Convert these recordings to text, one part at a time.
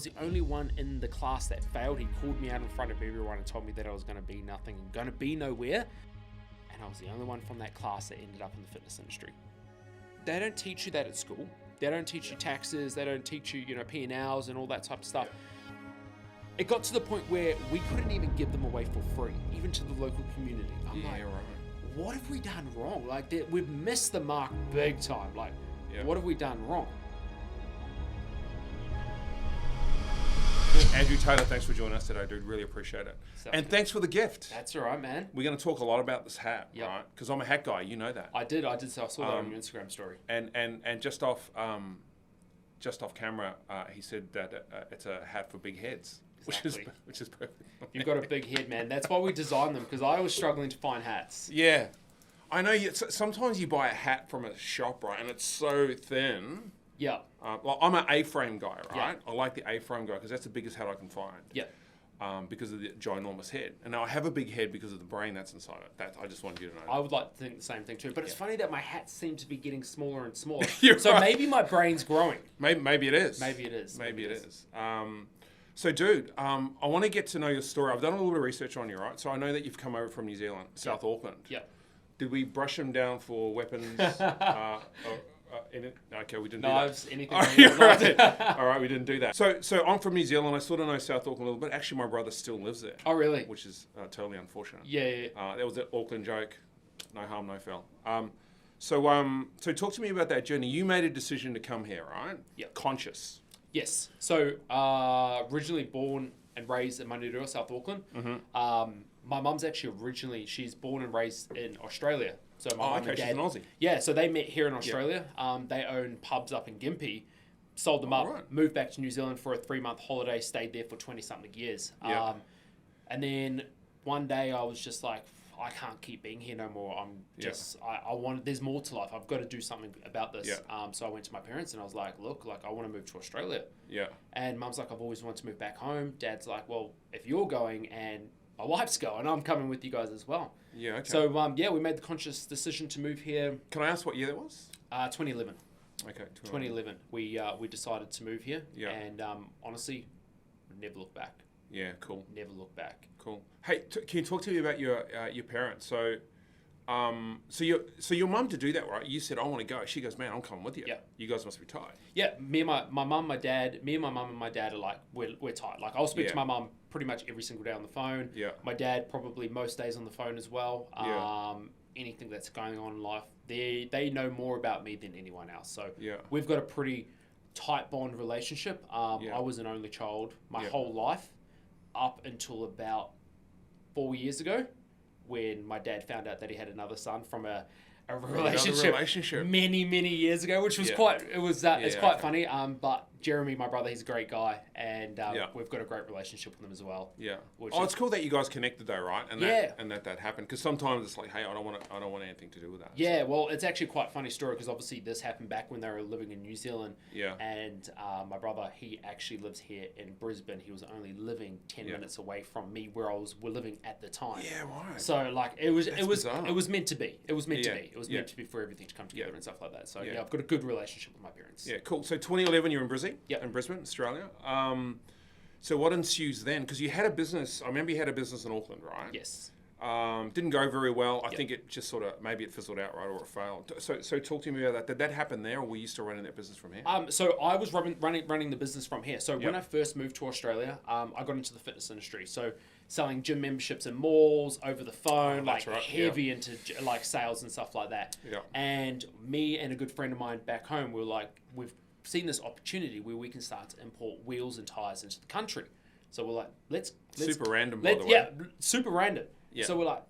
the only one in the class that failed. He called me out in front of everyone and told me that I was going to be nothing and going to be nowhere. And I was the only one from that class that ended up in the fitness industry. They don't teach you that at school. They don't teach you taxes. They don't teach you, P&Ls and all that type of stuff. Yeah. It got to the point where we couldn't even give them away for free, even to the local community. I'm like, what have we done wrong? Like, we've missed the mark big time. Like, what have we done wrong? Andrew Taylor, thanks for joining us today, dude. Really appreciate it. And thanks for the gift. That's all right, man. We're going to talk a lot about this hat, right? Because I'm a hat guy, you know that. I did. So I saw that on your Instagram story. And just off camera, he said that it's a hat for big heads, exactly. which is perfect. You've got a big head, man. That's why we designed them, because I was struggling to find hats. Yeah, I know. Sometimes you buy a hat from a shop, right, and it's so thin. Yeah. Well, I'm an A-frame guy, right? Yeah. I like the A-frame guy because that's the biggest hat I can find. Yeah. Because of the ginormous head. And now I have a big head because of the brain that's inside it. That I just wanted you to know. I would like to think the same thing too. But it's funny that my hats seem to be getting smaller and smaller. So right. Maybe my brain's growing. Maybe it is. Maybe it is. Maybe it is. So, dude, I want to get to know your story. I've done a little bit of research on you, right? So I know that you've come over from New Zealand, South Auckland. Yeah. Did we brush them down for weapons? Okay, we didn't Knives, do that. Anything. All right, we didn't do that. So I'm from New Zealand. I sort of know South Auckland a little bit. Actually, my brother still lives there. Oh, really? Which is totally unfortunate. Yeah. That was an Auckland joke. No harm, no foul. So talk to me about that journey. You made a decision to come here, right? Yeah. Conscious. Yes. So originally born and raised in Manurewa, South Auckland. Mm-hmm. My mum's actually she's born and raised in Australia. So my mum and dad, she's an Aussie. Yeah, so they met here in Australia. Yep. They own pubs up in Gympie, sold them up, right. Moved back to New Zealand for a 3-month holiday, stayed there for 20-something years. Yep. And then one day I was just like, I can't keep being here no more. There's more to life. I've got to do something about this. Yeah. So I went to my parents and I was like, look, I want to move to Australia. Yeah. And mum's like, I've always wanted to move back home. Dad's like, well, if you're going and my wife's going, I'm coming with you guys as well. Yeah, okay. So, we made the conscious decision to move here. Can I ask what year that was? 2011. Okay, 2011. We decided to move here. Yeah. And honestly, never look back. Yeah, cool. Never look back. Cool. Hey, can you talk to me about your parents? So your mum to do that, right? You said, I want to go. She goes, man, I'm coming with you. Yeah. You guys must be tight. Yeah. Me and my mum and my dad are like, we're tight. Like, I'll speak to my mum pretty much every single day on the phone. Yeah. My dad probably most days on the phone as well. Anything that's going on in life, they know more about me than anyone else. So we've got a pretty tight bond relationship. I was an only child my whole life up until about 4 years ago, when my dad found out that he had another son from a relationship many years ago, which was it's quite funny. But Jeremy, my brother, he's a great guy, and we've got a great relationship with him as well. Yeah. It's cool that you guys connected though, right? And that happened, because sometimes it's like, hey, I don't want anything to do with that. Yeah. So. Well, it's actually quite a funny story, because obviously this happened back when they were living in New Zealand. Yeah. And my brother, he actually lives here in Brisbane. He was only living 10 minutes away from me, where we're living at the time. Yeah. Right. So like it was meant to be. It was meant to be. It was meant to be for everything to come together and stuff like that. So I've got a good relationship with my parents. Yeah, cool. So 2011, you're in Brisbane? Yeah. In Brisbane, Australia. So what ensues then? Because you had a business, I remember you had a business in Auckland, right? Yes. Didn't go very well. I think it just maybe it fizzled out, right, or it failed. So talk to me about that. Did that happen there, or were you still running that business from here? So I was running the business from here. So when I first moved to Australia, I got into the fitness industry. So selling gym memberships in malls, over the phone, heavy into like sales and stuff like that. Yeah. And me and a good friend of mine back home, we were like, we've seen this opportunity where we can start to import wheels and tires into the country. So we're like, let's super random, by the way. Yeah, super random. Yeah. So we're like,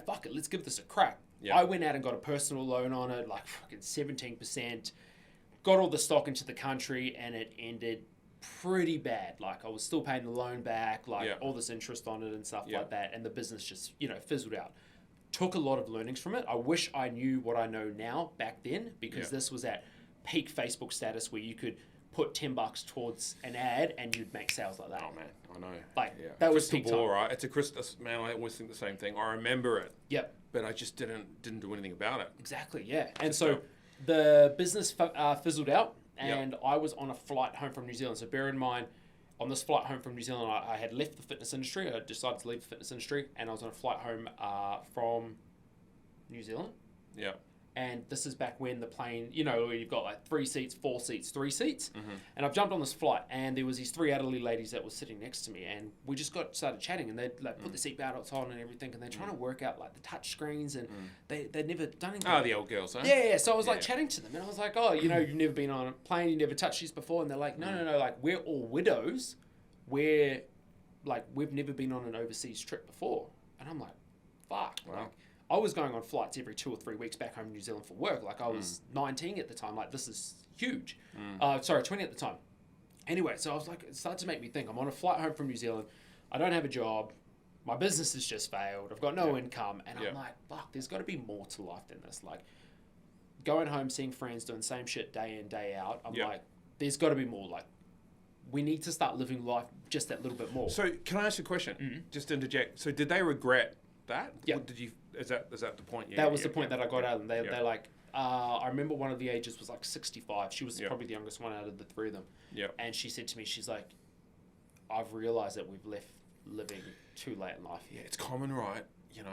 fuck it, let's give this a crack. Yeah. I went out and got a personal loan on it, like fucking 17%, got all the stock into the country, and it ended pretty bad. Like, I was still paying the loan back, all this interest on it and stuff like that, and the business just, fizzled out. Took a lot of learnings from it. I wish I knew what I know now back then, because this was at peak Facebook status where you could put $10 towards an ad and you'd make sales like that. Oh man, I know. That was peak ball, time. Right? It's a crystal, man. I always think the same thing. I remember it. Yep. But I just didn't do anything about it. Exactly. Yeah. And so the business fizzled out, and I was on a flight home from New Zealand. So bear in mind, on this flight home from New Zealand, I had left the fitness industry. I decided to leave the fitness industry, and I was on a flight home from New Zealand. Yeah. And this is back when the plane, you know, you've got like 3 seats, 4 seats, 3 seats. Mm-hmm. And I've jumped on this flight, and there was these 3 elderly ladies that were sitting next to me, and we just started chatting, and they'd like put the seatbelts on and everything, and they're trying to work out like the touch screens, and they'd never done anything. Oh, the old girls, huh? Yeah. So I was like chatting to them, and I was like, oh, you know, you've never been on a plane, you never touched these before, and they're like, no, like we're all widows, we've never been on an overseas trip before, and I'm like, fuck, wow. like, I was going on flights every 2 or 3 weeks back home in New Zealand for work. Like I was 19 at the time. Like this is huge. 20 at the time. Anyway, so I was like, it started to make me think. I'm on a flight home from New Zealand. I don't have a job. My business has just failed. I've got no income. And I'm like, fuck, there's got to be more to life than this. Like going home, seeing friends, doing the same shit day in, day out. I'm like, there's got to be more. Like we need to start living life just that little bit more. So can I ask you a question? Just to interject. So did they regret that? Yeah. Did you? Is that the point? That was the point that I got out, and they're like, I remember one of the ages was like 65. She was probably the youngest one out of the 3 of them. Yeah. And she said to me, she's like, I've realized that we've left living too late in life. Yeah, it's common, right? You know,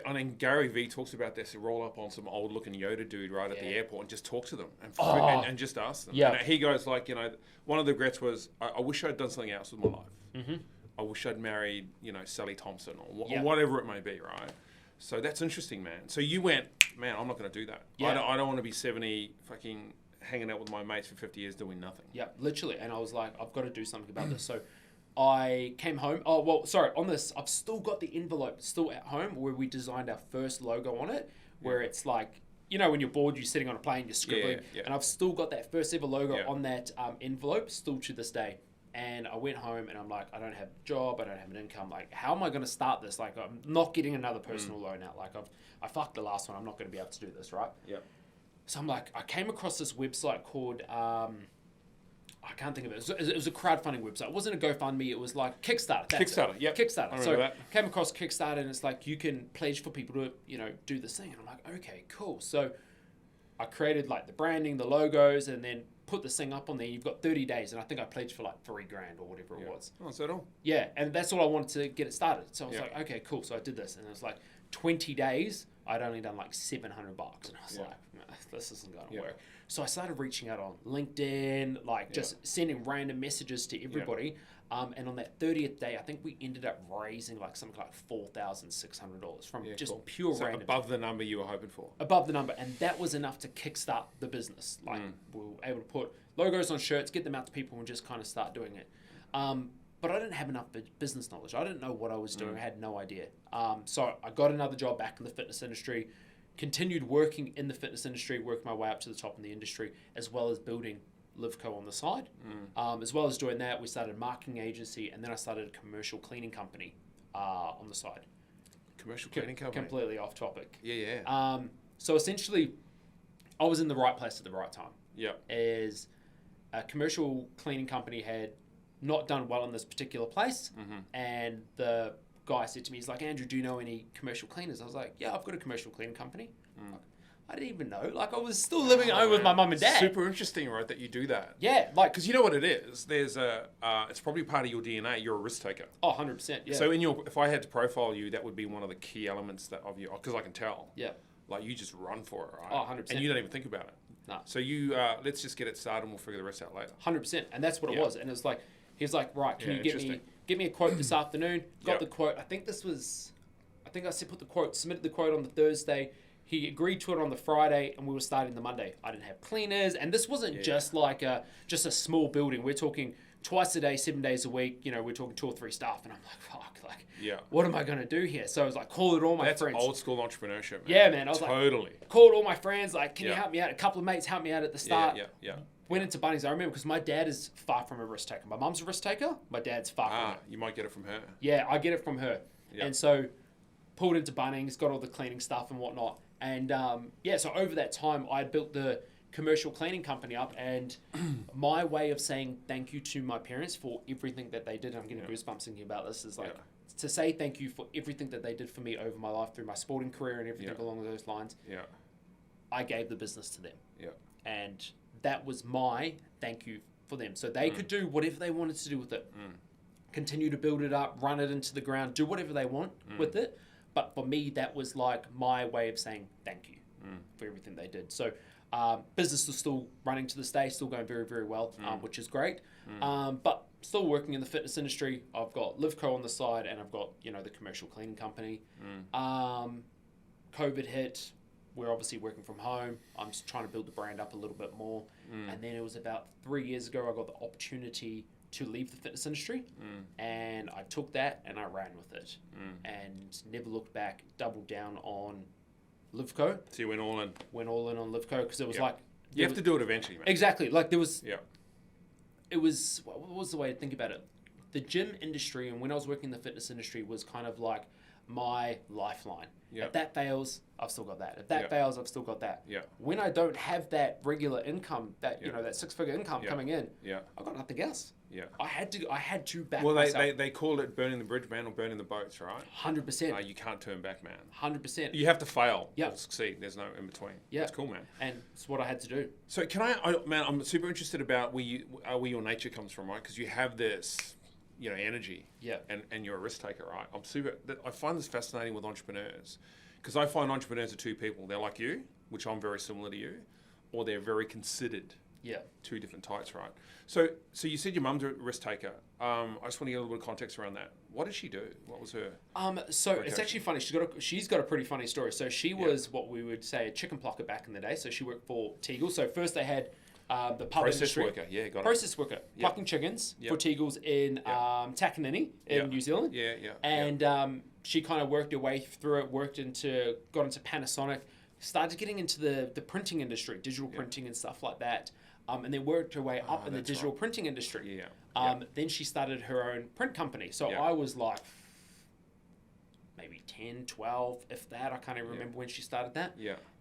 I mean, Gary Vee talks about this. Roll up on some old looking Yoda dude right at the airport and just talk to them and just ask them. Yeah. And he goes like, you know, one of the regrets was, I wish I'd done something else with my life. Mm-hmm. I wish I'd married, you know, Sally Thompson or whatever it may be, right? So that's interesting, man. So you went, man, I'm not going to do that. Yeah. I don't want to be 70 fucking hanging out with my mates for 50 years doing nothing. Yeah, literally. And I was like, I've got to do something about this. So I came home. Oh, well, sorry. On this, I've still got the envelope still at home where we designed our first logo on it, where it's like, you know, when you're bored, you're sitting on a plane, you're scribbling. Yeah. And I've still got that first ever logo on that envelope still to this day. And I went home and I'm like, I don't have a job, I don't have an income. Like, how am I going to start this? Like, I'm not getting another personal loan out. Like, I fucked the last one. I'm not going to be able to do this, right? Yeah. So I'm like, I came across this website called, I can't think of it. It was a crowdfunding website. It wasn't a GoFundMe. It was like Kickstarter. Kickstarter. So I came across Kickstarter and it's like, you can pledge for people to, you know, do this thing. And I'm like, okay, cool. So I created like the branding, the logos, and then put this thing up on there. You've got 30 days, and I think I pledged for like $3,000 or whatever it was. Oh, is that all? Yeah, and that's all I wanted to get it started. So I was like, okay, cool. So I did this, and it was like 20 days. I'd only done like $700, and I was like, no, this isn't going to work. So I started reaching out on LinkedIn, like just sending random messages to everybody. And on that 30th day, I think we ended up raising like something like $4,600 from just pure random. Above the number you were hoping for. Above the number. And that was enough to kickstart the business. Like we were able to put logos on shirts, get them out to people and just kind of start doing it. But I didn't have enough business knowledge. I didn't know what I was doing. I had no idea. So I got another job back in the fitness industry, continued working in the fitness industry, working my way up to the top in the industry, as well as building Liveco on the side. As well as doing that, we started a marketing agency, and then I started a commercial cleaning company on the side. Commercial cleaning company? Completely off topic. Yeah. So essentially, I was in the right place at the right time. Yeah. As a commercial cleaning company had not done well in this particular place, and the guy said to me, he's like, Andrew, do you know any commercial cleaners? I was like, yeah, I've got a commercial cleaning company. I didn't even know. Like, I was still living at home with my mum and dad. Super interesting, right, that you do that. Yeah. Like, because you know what it is? There's it's probably part of your DNA. You're a risk taker. Oh, 100%, yeah. So if I had to profile you, that would be one of the key elements of you, because I can tell. Yeah. Like, you just run for it, right? Oh, 100%. And you don't even think about it. No. So you, let's just get it started and we'll figure the rest out later. 100%. And that's what it was. And it was like, he was like, right, can you get me a quote this afternoon? Got the quote. I think I submitted the quote on the Thursday. He agreed to it on the Friday, and we were starting the Monday. I didn't have cleaners, and this wasn't just like a small building. We're talking twice a day, 7 days a week. You know, we're talking 2 or 3 staff, and I'm like, fuck, like, what am I going to do here? So I was like, called all my friends. That's old school entrepreneurship, man. Yeah, man. I was called all my friends, like, can you help me out? A couple of mates helped me out at the start. Went into Bunnings. I remember because my dad is far from a risk taker. My mum's a risk taker. My dad's far from it. You might get it from her. Yeah, I get it from her. And so pulled into Bunnings, got all the cleaning stuff and whatnot. And so over that time, I built the commercial cleaning company up, and my way of saying thank you to my parents for everything that they did, and I'm getting goosebumps thinking about this, is like to say thank you for everything that they did for me over my life through my sporting career and everything along those lines. I gave the business to them. And that was my thank you for them. So they could do whatever they wanted to do with it. Continue to build it up, run it into the ground, do whatever they want with it. But for me, that was like my way of saying thank you for everything they did. So business is still running to this day, still going very, very well, which is great. But still working in the fitness industry. I've got Liveco on the side, and I've got, you know, the commercial cleaning company. COVID hit. We're obviously working from home. I'm just trying to build the brand up a little bit more. And then it was about 3 years ago, I got the opportunity to leave the fitness industry, and I took that and I ran with it, and never looked back. Doubled down on Liveco. So you went all in. Went all in on Liveco because it was like you have to do it eventually, man. Exactly. Like there was. It was, what was the way to think about it? The gym industry, and when I was working in the fitness industry, was kind of like my lifeline. If that fails, I've still got that. If that fails, I've still got that. When I don't have that regular income, that you know, that 6-figure income coming in, I've got nothing else. I had to back myself. Well, they call it burning the bridge, man, or burning the boats, right? 100%. You can't turn back, man. 100%. You have to fail or succeed. There's no in between. That's cool, man. And it's what I had to do. So man, I'm super interested about where your nature comes from, right? Because you have this, you know, energy. And you're a risk taker, right? I find this fascinating with entrepreneurs, because I find entrepreneurs are two people. They're like you, which I'm very similar to you, or they're very considered. Two different types, right? So you said your mum's a risk taker. I just want to get a little bit of context around that. What did she do? What was her? So it's actually funny. She's got a pretty funny story. So she was what we would say a chicken plucker back in the day. So she worked for Tegel. So first they had the pub process industry. Worker. Yeah, got it. Process worker, plucking chickens for Tegels in Takanini in New Zealand. And she kind of worked her way through it. Got into Panasonic. Started getting into the printing industry, digital printing and stuff like that. And then worked her way up in the digital printing industry. Then she started her own print company. So I was like maybe 10, 12, if that. I can't even remember when she started that.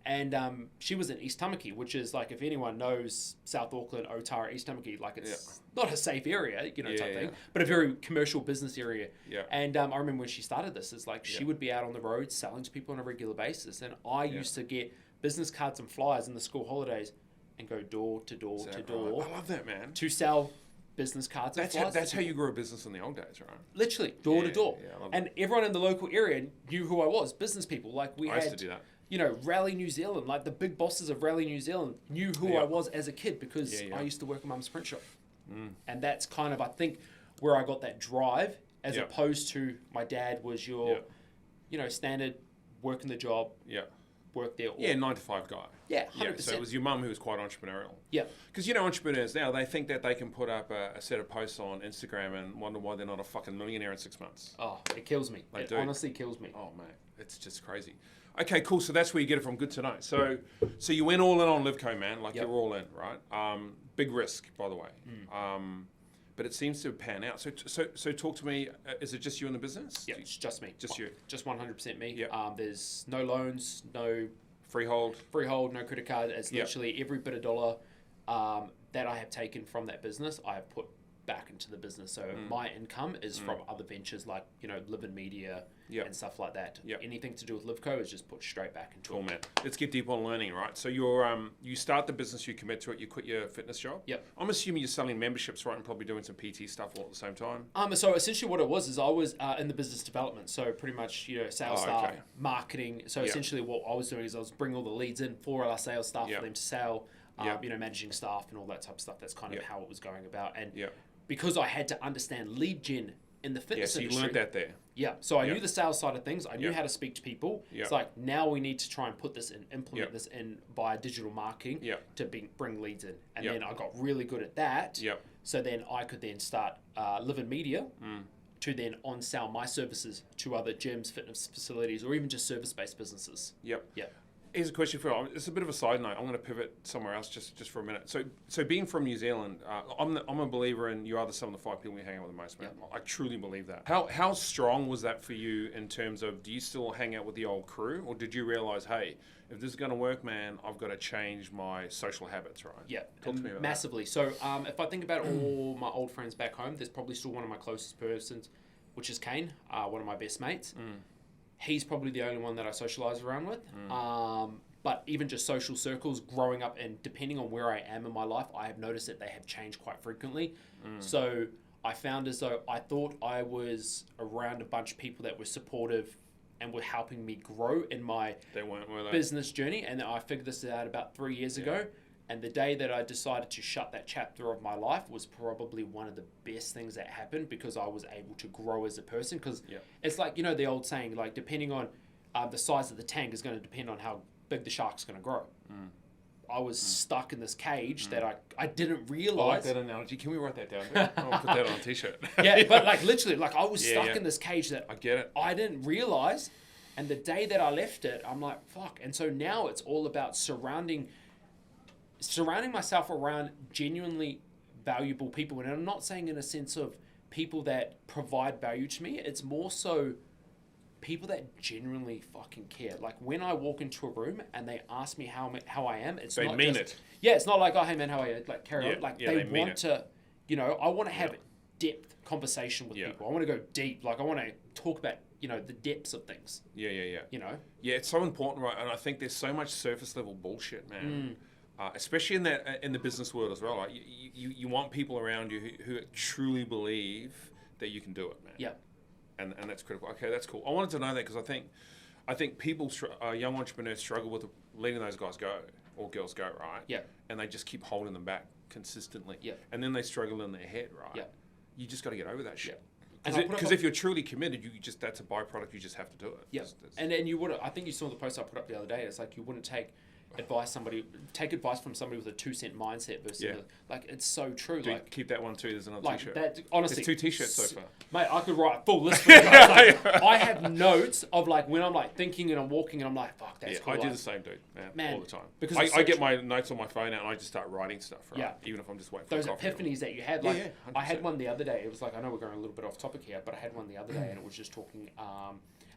And she was in East Tamaki, which is like, if anyone knows South Auckland, Otara, East Tamaki, like it's not a safe area, you know, type thing, but a very commercial business area. And I remember when she started this, it's like she would be out on the road selling to people on a regular basis. And I used to get business cards and flyers in the school holidays and go door to door to door. I love that, man. To sell business cards and flyers. That's how you grew a business in the old days, right? Literally, door to door. And everyone in the local area knew who I was, business people. Like I used to do that. You know, Rally New Zealand, like the big bosses of Rally New Zealand knew who I was as a kid because I used to work in Mum's print shop. And that's kind of, I think, where I got that drive, as opposed to my dad was your, you know, standard working the job, work there. 9 to 5 guy. 100%. So it was your mum who was quite entrepreneurial. Because, you know, entrepreneurs now, they think that they can put up a set of posts on Instagram and wonder why they're not a fucking millionaire in 6 months. Oh, it kills me. It honestly kills me. Oh, mate. It's just crazy. Okay, cool. So that's where you get it from. Good to know. So you went all in on Liveco, man. Like you're all in, right? Big risk, by the way. But it seems to pan out. So talk to me. Is it just you in the business? Yeah, it's just me. Just you. Just 100% me. There's no loans, no freehold, no credit card. It's literally every bit of dollar that I have taken from that business, I have put back into the business. So my income is from other ventures like, you know, Lvinmedia and stuff like that. Anything to do with Liveco is just put straight back into it. Man. Let's get deep on learning, right? So you start the business, you commit to it, you quit your fitness job. I'm assuming you're selling memberships, right, and probably doing some PT stuff all at the same time. So essentially what it was is I was in the business development. So pretty much, you know, sales staff, marketing. So essentially what I was doing is I was bringing all the leads in for our sales staff for them to sell, you know, managing staff and all that type of stuff. That's kind of how it was going about. And because I had to understand lead gen in the fitness industry. So you learned that there. So I knew the sales side of things. I knew how to speak to people. It's like, now we need to try and put this in, implement this in via digital marketing to bring leads in. And then I got really good at that. So then I could then start Lvinmedia to then on-sell my services to other gyms, fitness facilities, or even just service-based businesses. Here's a question for you. It's a bit of a side note. I'm going to pivot somewhere else just for a minute. So being from New Zealand, I'm a believer in you are some of the 5 people you hang out with the most, man. I truly believe that. How strong was that for you in terms of, do you still hang out with the old crew, or did you realize, hey, if this is going to work, man, I've got to change my social habits, right? Talk to me about massively. That. So if I think about all my old friends back home, there's probably still one of my closest persons, which is Kane, one of my best mates. He's probably the only one that I socialise around with. but even just social circles growing up, and depending on where I am in my life, I have noticed that they have changed quite frequently. So I found as though I thought I was around a bunch of people that were supportive and were helping me grow in my business journey. And I figured this out about 3 years ago. And the day that I decided to shut that chapter of my life was probably one of the best things that happened, because I was able to grow as a person. Because it's like, the old saying, like, depending on the size of the tank is going to depend on how big the shark's going to grow. I was stuck in this cage that I didn't realize. I like that analogy. Can we write that down? I'll put that on a t-shirt. But like literally, like I was stuck in this cage that I get it. I didn't realize. And the day that I left it, I'm like, fuck. And so now it's all about surrounding myself around genuinely valuable people. And I'm not saying in a sense of people that provide value to me. It's more so people that genuinely fucking care. Like when I walk into a room and they ask me how I am, it's they not mean just, it. Yeah, it's not like, oh, hey man, how are you? Like carry on. Like they want to, I want to have depth conversation with people. I want to go deep. Like I want to talk about, the depths of things. Yeah. Yeah, it's so important, right? And I think there's so much surface level bullshit, man. Especially in the business world as well. Like you want people around you who truly believe that you can do it, man. Yeah. And that's critical. Okay, that's cool. I wanted to know that because I think people, young entrepreneurs, struggle with letting those guys go or girls go, right? Yeah. And they just keep holding them back consistently. Yeah. And then they struggle in their head, right? Yeah. You just got to get over that shit. Yeah. Because if you're truly committed, that's a byproduct. You just have to do it. Yeah. And then I think you saw the post I put up the other day. It's like you wouldn't take advice from somebody with a 2-cent mindset versus like it's so true. Dude, like keep that one too. There's another t-shirt. That, honestly, there's 2 t-shirts so far. Mate, I could write a full list for you guys. Like, I have notes of like when I'm like thinking and I'm walking and I'm like, fuck, that's cool. I do the same, dude. Man, all the time. Because I get my notes on my phone out and I just start writing stuff, right? Yeah. Even if I'm just waiting for those epiphanies that you had. Like I 100%. had one the other day. It was like, I know we're going a little bit off topic here, but I had one the other day and it was just talking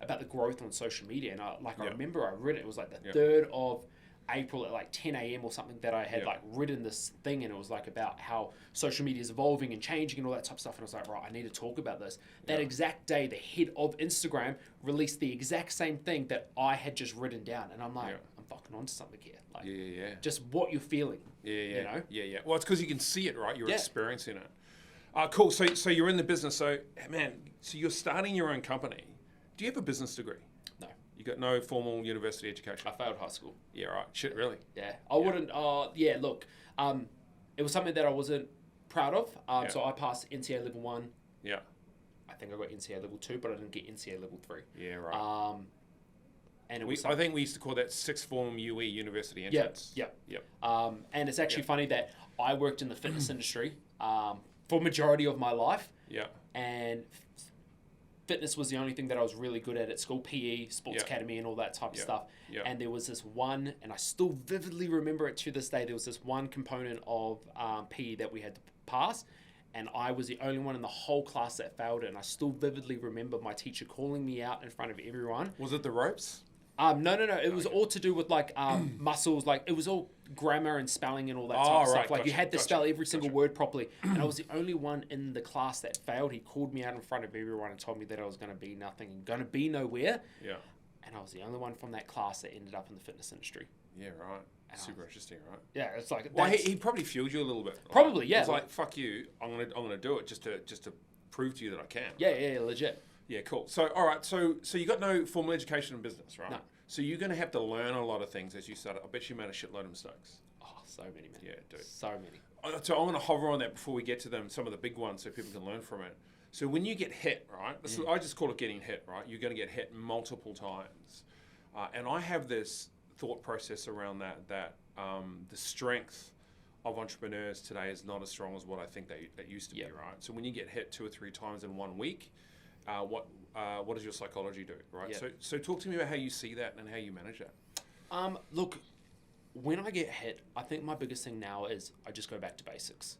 about the growth on social media. And I remember I read it. It was like the 3rd of April at like 10 a.m. or something that I had like written this thing, and it was like about how social media is evolving and changing and all that type of stuff. And I was like, right, I need to talk about this. That exact day, the head of Instagram released the exact same thing that I had just written down. And I'm like, I'm fucking onto something here. Like, just what you're feeling. Yeah. Well, it's because you can see it, right? You're experiencing it. Cool. So you're in the business. So, man, you're starting your own company. Do you have a business degree? You got no formal university education? I failed high school. Yeah, right. Shit, really? Yeah. I wouldn't... look. It was something that I wasn't proud of. So I passed NCA level 1. Yeah. I think I got NCA level 2, but I didn't get NCA level 3. Yeah, right. And it was I think we used to call that sixth form UE, university entrance. Yeah. And it's actually funny that I worked in the fitness industry for majority of my life. Yeah. And fitness was the only thing that I was really good at school, PE, sports academy, and all that type of stuff. Yeah. And there was this one, and I still vividly remember it to this day, there was this one component of PE that we had to pass, and I was the only one in the whole class that failed it, and I still vividly remember my teacher calling me out in front of everyone. Was it the ropes? No. It was all to do with like muscles. Like it was all grammar and spelling and all that type of stuff. Like you had to spell every single word properly. And I was the only one in the class that failed. He called me out in front of everyone and told me that I was going to be nothing and going to be nowhere. Yeah. And I was the only one from that class that ended up in the fitness industry. Yeah, right. Super interesting, right? Yeah, it's like. Well, he probably fueled you a little bit. Right? Probably, yeah. It's like, fuck you. I'm gonna do it just to prove to you that I can. Yeah, legit. Yeah, cool. So, all right. So you got no formal education in business, right? No. So you're going to have to learn a lot of things as you start. I bet you made a shitload of mistakes. Oh, so many, man. Yeah, dude. So many. So I want to hover on that before we get to them, some of the big ones, so people can learn from it. So when you get hit, right? I just call it getting hit, right? You're going to get hit multiple times. And I have this thought process around that the strength of entrepreneurs today is not as strong as what I think they used to be, right? So when you get hit 2 or 3 times in 1 week, what does your psychology do, right? Yep. So talk to me about how you see that and how you manage that. Look, when I get hit, I think my biggest thing now is I just go back to basics.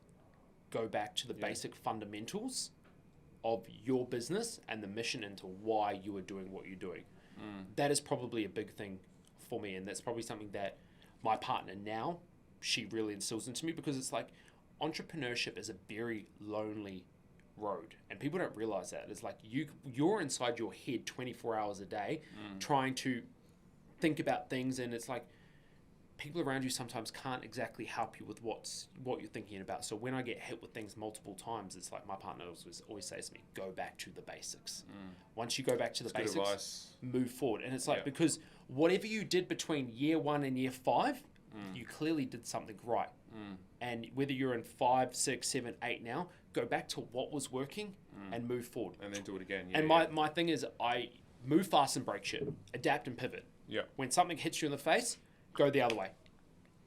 Go back to the basic fundamentals of your business and the mission into why you are doing what you're doing. That is probably a big thing for me, and that's probably something that my partner now, she really instills into me, because it's like entrepreneurship is a very lonely road, and people don't realize that. It's like you're inside your head 24 hours a day trying to think about things, and it's like people around you sometimes can't exactly help you with what you're thinking about. So when I get hit with things multiple times, it's like my partner always says to me, go back to the basics. Once you go back to the basics, move forward. And it's like, because whatever you did between year 1 and year 5, you clearly did something right. And whether you're in 5, 6, 7, 8 now, go back to what was working and move forward. And then do it again. And my thing is, I move fast and break shit, adapt and pivot. Yeah. When something hits you in the face, go the other way.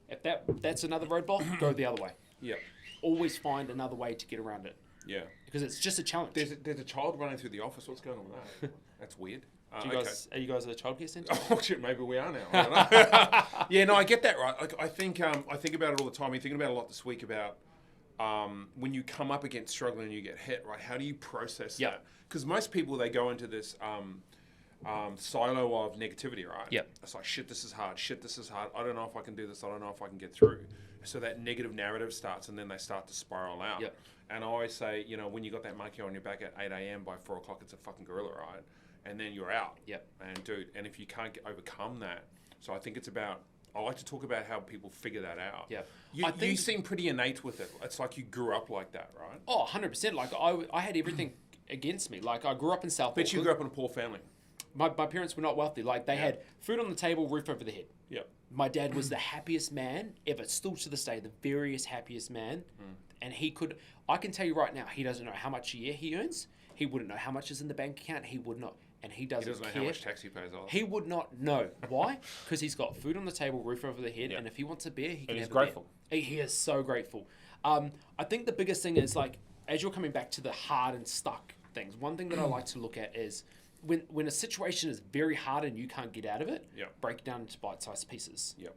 If that's another roadblock, go the other way. Yeah. Always find another way to get around it. Yeah. Because it's just a challenge. There's a child running through the office. What's going on with that? That's weird. Are you guys at a childcare centre? Oh shit, maybe we are now. I don't know. Yeah, no, I get that, right. Like, I think about it all the time. You're thinking about it a lot this week about when you come up against struggling and you get hit, right? How do you process that? Because most people, they go into this silo of negativity, right? Yep. It's like, shit, this is hard. Shit, this is hard. I don't know if I can do this. I don't know if I can get through. So that negative narrative starts, and then they start to spiral out. Yep. And I always say, when you got that monkey on your back at 8 a.m. by 4 o'clock, it's a fucking gorilla, right? And then you're out. Yep. And dude, and if you can't overcome that, so I think it's about, I like to talk about how people figure that out. Yeah. You seem pretty innate with it. It's like you grew up like that, right? Oh, 100%. Like I had everything against me. Like I grew up in South Auckland. But you grew up in a poor family. My parents were not wealthy. Like they had food on the table, roof over the head. Yeah. My dad was the happiest man ever, still to this day, the veriest happiest man. And I can tell you right now, he doesn't know how much a year he earns. He wouldn't know how much is in the bank account. He would not. And he doesn't know care. how much tax he pays off. He would not know. Why? Because he's got food on the table, roof over the head, and if he wants a beer, he can have a grateful. Beer. He is so grateful. I think the biggest thing is, like, as you're coming back to the hard and stuck things, one thing that I like to look at is when a situation is very hard and you can't get out of it, break it down into bite-sized pieces. Yep.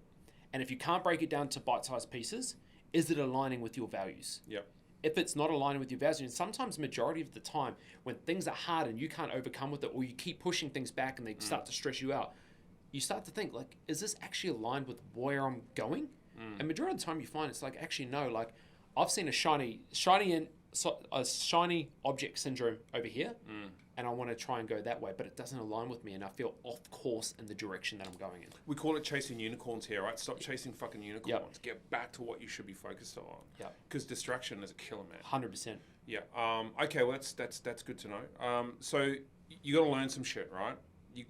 And if you can't break it down to bite-sized pieces, is it aligning with your values? Yep. If it's not aligning with your values, and sometimes majority of the time when things are hard and you can't overcome with it, or you keep pushing things back and they start to stress you out, you start to think, like, is this actually aligned with where I'm going? And majority of the time you find it's like, actually no, like I've seen a shiny object syndrome over here, and I want to try and go that way, but it doesn't align with me, and I feel off course in the direction that I'm going in. We call it chasing unicorns here, right? Stop chasing fucking unicorns. Get back to what you should be focused on. Yeah. Because distraction is a killer, man. 100%. Yeah. Okay. Well, that's good to know. So you got to learn some shit, right?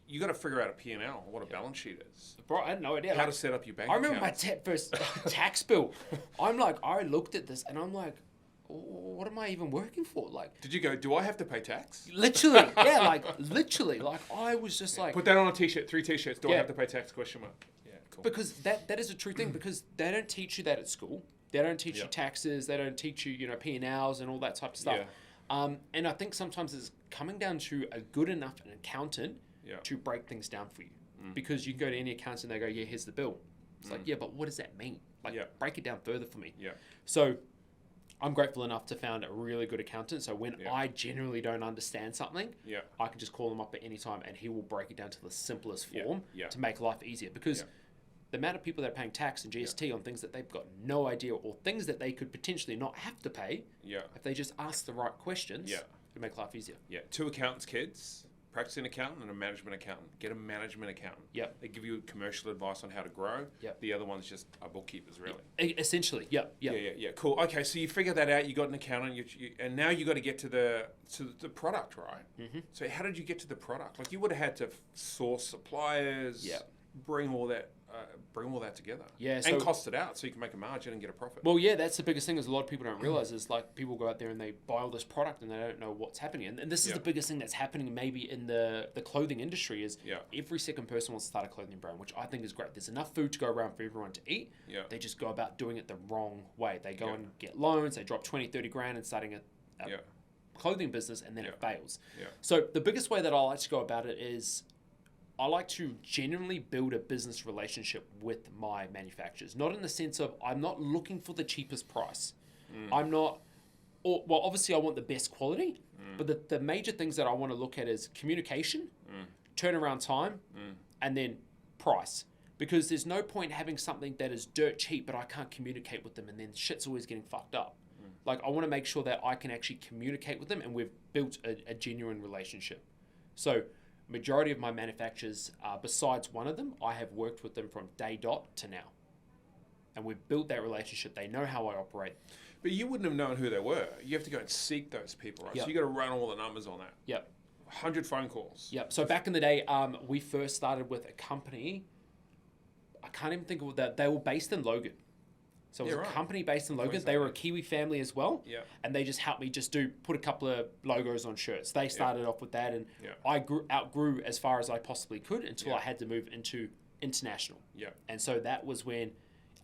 You got to figure out a P&L, what a balance sheet is. Bro, I had no idea. How to set up your bank I remember my first tax bill. I looked at this and I'm like, what am I even working for? Like, did you go, do I have to pay tax? Literally, yeah, like I was just like, put that on a t-shirt, 3 t-shirts. Do I have to pay tax? Question mark. Yeah, cool. Because that is a true thing, because they don't teach you that at school. They don't teach you taxes. They don't teach you, P&Ls and all that type of stuff. Yeah. And I think sometimes it's coming down to a good enough an accountant to break things down for you. Because you can go to any accountant and they go, yeah, here's the bill. It's like, yeah, but what does that mean? Like, break it down further for me. Yeah. So I'm grateful enough to found a really good accountant. So when I generally don't understand something, I can just call him up at any time and he will break it down to the simplest form to make life easier. Because the amount of people that are paying tax and GST on things that they've got no idea, or things that they could potentially not have to pay, if they just ask the right questions, it'll make life easier. Yeah. 2 accountants' kids, practicing accountant and a management accountant. Get a management accountant. Yeah. They give you commercial advice on how to grow. Yeah. The other one's just a bookkeepers, really. Essentially, yeah. Cool. Okay, so you figure that out. You got an accountant, and now you got to get to the product, right? Mm-hmm. So how did you get to the product? Like, you would have had to source suppliers. Yeah. Bring all that together. Yeah, and cost it out so you can make a margin and get a profit. Well, yeah, that's the biggest thing is a lot of people don't realize is, like, people go out there and they buy all this product and they don't know what's happening. And this is the biggest thing that's happening maybe in the clothing industry is every second person wants to start a clothing brand, which I think is great. There's enough food to go around for everyone to eat. Yeah. They just go about doing it the wrong way. They go and get loans, they drop 20, 30 grand and starting a clothing business, and then it fails. Yeah. So the biggest way that I like to go about it is I like to genuinely build a business relationship with my manufacturers. Not in the sense of I'm not looking for the cheapest price. I'm not, well, obviously I want the best quality, but the major things that I want to look at is communication, turnaround time, and then price. Because there's no point having something that is dirt cheap, but I can't communicate with them, and then shit's always getting fucked up. Like, I want to make sure that I can actually communicate with them, and we've built a genuine relationship. So majority of my manufacturers, besides one of them, I have worked with them from day dot to now. and we've built that relationship. They know how I operate. But you wouldn't have known who they were. You have to go and seek those people, right? Yep. So you got to run all the numbers on that. Yep. 100 phone calls. Yep. So back in the day, we first started with a company. I can't even think of that. They were based in Logan. So it was a company based in Logan. They were a Kiwi family as well. Yeah. And they just helped me put a couple of logos on shirts. They started off with that, and I outgrew as far as I possibly could until I had to move into international. Yeah. And so that was when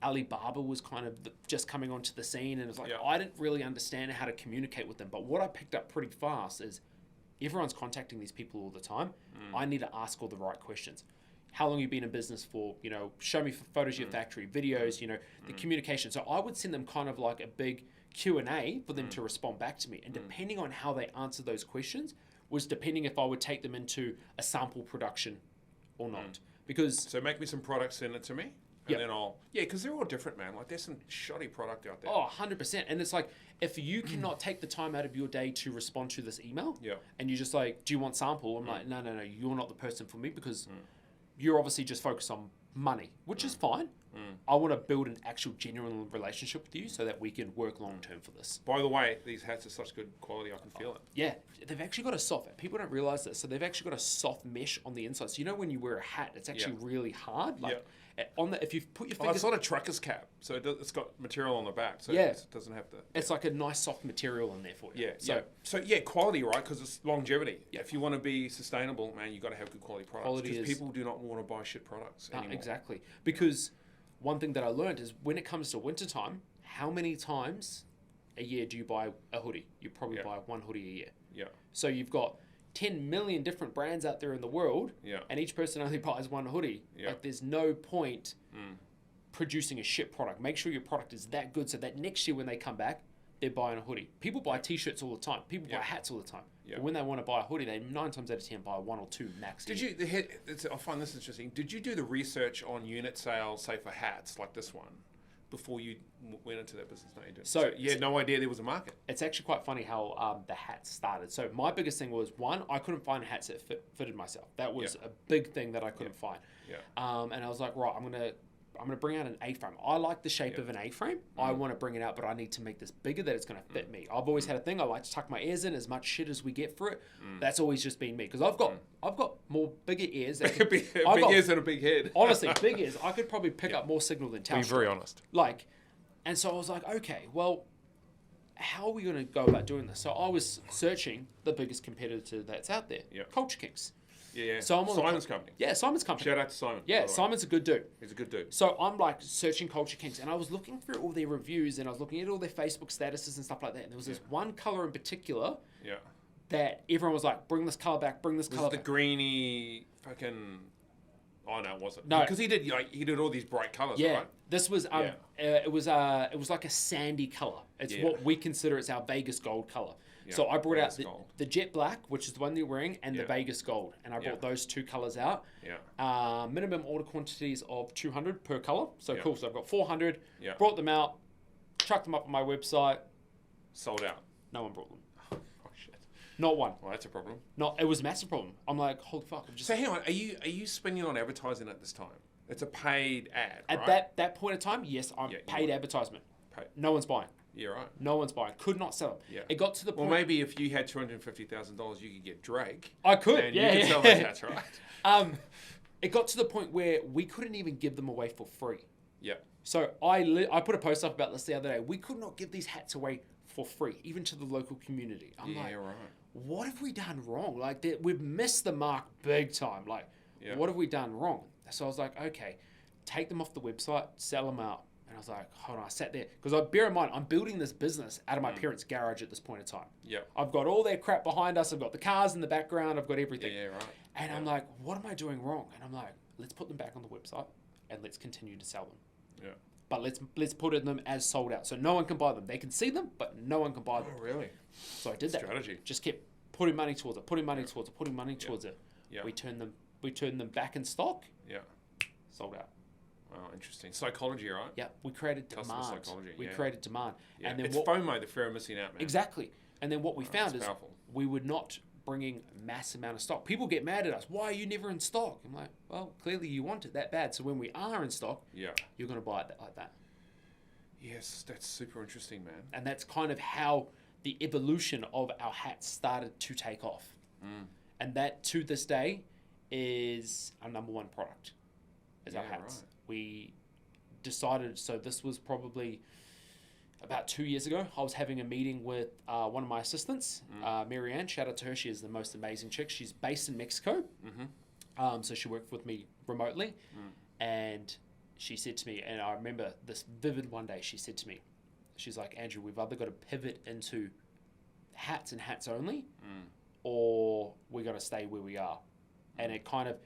Alibaba was kind of just coming onto the scene, and it was like, I didn't really understand how to communicate with them. But what I picked up pretty fast is everyone's contacting these people all the time. I need to ask all the right questions. How long you been in business for? Show me photos of your factory, videos, the communication. So I would send them kind of like a big Q&A for them to respond back to me. And depending on how they answer those questions was depending if I would take them into a sample production or not. Because so make me some products, send it to me. And then because they're all different, man. Like there's some shoddy product out there. Oh, 100%. And it's like, if you cannot take the time out of your day to respond to this email, and you're just like, do you want sample? I'm like, no, you're not the person for me, because you're obviously just focused on money, which is fine. I want to build an actual genuine relationship with you so that we can work long term for this. By the way, these hats are such good quality, I can feel it. Yeah, they've actually got a soft, people don't realize this, so they've actually got a soft mesh on the inside. So when you wear a hat, it's actually really hard. Like if you put your fingers... it's not a trucker's cap, so it's got material on the back, so it doesn't have to... It's like a nice soft material in there for you. So quality, right? Because it's longevity. If you want to be sustainable, man, you've got to have good quality products. Because people do not want to buy shit products anymore. Exactly. Because one thing that I learned is when it comes to wintertime, how many times a year do you buy a hoodie? You probably buy one hoodie a year. Yeah. So you've got 10 million different brands out there in the world, and each person only buys one hoodie. Like there's no point producing a shit product. Make sure your product is that good so that next year when they come back, they're buying a hoodie. People buy t-shirts all the time. People buy hats all the time. But when they want to buy a hoodie, they 9 times out of 10 buy one or two max. I find this interesting. Did you do the research on unit sales, say for hats like this one, before you went into that business? No, you didn't. So you had no idea there was a market. It's actually quite funny how the hats started. So my biggest thing was, one, I couldn't find hats that fitted myself. That was a big thing that I couldn't find. And I was like, right, I'm gonna bring out an A-frame. I like the shape of an A-frame. I want to bring it out, but I need to make this bigger that it's going to fit me. I've always had a thing. I like to tuck my ears in as much shit as we get for it. That's always just been me, because I've got more bigger ears. Big ears and a big head. Honestly, big ears. I could probably pick up more signal than Telstra. Be very honest. And so I was like, okay, well, how are we going to go about doing this? So I was searching the biggest competitor that's out there, Culture Kings. Yeah. So I'm on Simon's company. Yeah, Simon's company. Shout out to Simon. Yeah, Simon's a good dude. He's a good dude. So I'm like searching Culture Kings, and I was looking through all their reviews, and I was looking at all their Facebook statuses and stuff like that. And there was this one color in particular that everyone was like, bring this color back, bring this color back. The greeny fucking... Oh no, it wasn't. No, because he did all these bright colors. Yeah, right? This was it was like a sandy color. It's what we consider it's our Vegas gold color. Yeah, so I brought out the jet black, which is the one they're wearing, and the Vegas gold, and I brought those two colors out. Yeah. Minimum order quantities of 200 per color. So cool. So I've got 400. Yeah. Brought them out, chucked them up on my website. Sold out. No one brought them. Not one. Well, that's a problem. It was a massive problem. I'm like, holy fuck. So hang on, are you spending on advertising at this time? It's a paid ad, right? At that point in time, yes, I'm paid advertisement. No one's buying. Yeah, right. No one's buying. Could not sell them. Yeah. It got to the point... Well, maybe if you had $250,000, you could get Drake. I could, and you could sell those hats, right? It got to the point where we couldn't even give them away for free. Yeah. So I put a post up about this the other day. We could not give these hats away for free, even to the local community. I'm like, right. What have we done wrong? Like, we've missed the mark big time. Like, what have we done wrong? So I was like, okay, take them off the website, sell them out. And I was like, hold on, I sat there. Because bear in mind, I'm building this business out of my parents' garage at this point in time. Yeah. I've got all their crap behind us. I've got the cars in the background. I've got everything. Yeah, right. And I'm like, what am I doing wrong? And I'm like, let's put them back on the website and let's continue to sell them. Yeah. But let's put them as sold out. So no one can buy them. They can see them, but no one can buy them. Oh, really? So I did that. Strategy. Just kept putting money towards it, putting money towards it. Yeah. We turned them back in stock. Yeah. Sold out. Wow, interesting. Psychology, right? Yeah, we created demand. Customer psychology. We created demand. Yeah. And then it's FOMO, the fear of missing out, man. Exactly. And then what we found is powerful. We were not bringing mass amount of stock. People get mad at us. Why are you never in stock? I'm like, well, clearly you want it that bad. So when we are in stock, you're going to buy it like that. Yes, that's super interesting, man. And that's kind of how the evolution of our hats started to take off. And that, to this day, is our number one product, is our hats. Right. We decided, so this was probably about 2 years ago. I was having a meeting with one of my assistants, Marianne. Shout out to her. She is the most amazing chick. She's based in Mexico. So she worked with me remotely. And she said to me, and I remember this vivid one day, she said to me, she's like, Andrew, we've either got to pivot into hats and hats only, or we're going to stay where we are. And it kind of,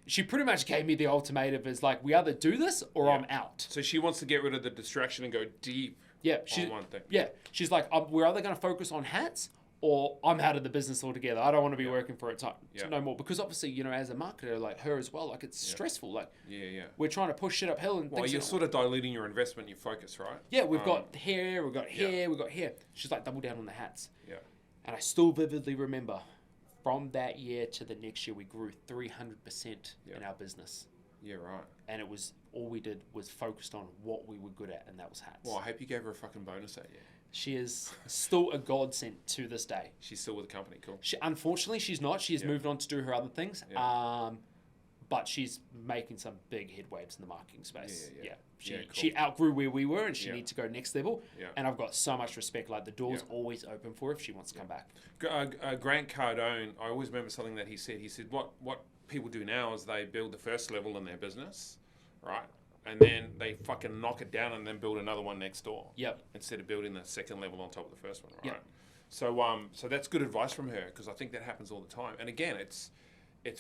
she pretty much gave me the ultimatum as like, we either do this or I'm out. So she wants to get rid of the distraction and go deep on one thing. Yeah. She's like, we're either going to focus on hats or I'm out of the business altogether. I don't want to be working for it no more. Because obviously, you know, as a marketer, like her as well, like it's stressful. Like we're trying to push shit uphill and you're sort of diluting your investment, your focus, right? Yeah, we've got hair, we've got hair, we've got hair. She's like, double down on the hats. Yeah. And I still vividly remember from that year to the next year, we grew 300% in our business. Yeah, right. And it was, all we did was focused on what we were good at, and that was hats. Well, I hope you gave her a fucking bonus that year. She is still a godsend to this day. She's still with the company, cool. Unfortunately, she's not. She's moved on to do her other things. Yeah. But she's making some big headwaves in the marketing space. Yeah. She outgrew where we were, and she needs to go next level. Yeah. And I've got so much respect. Like, the door's always open for her if she wants to come back. Grant Cardone, I always remember something that he said. He said, what people do now is they build the first level in their business, right? And then they fucking knock it down and then build another one next door. Yep. Instead of building the second level on top of the first one, right? Yep. So that's good advice from her, because I think that happens all the time. And again, it's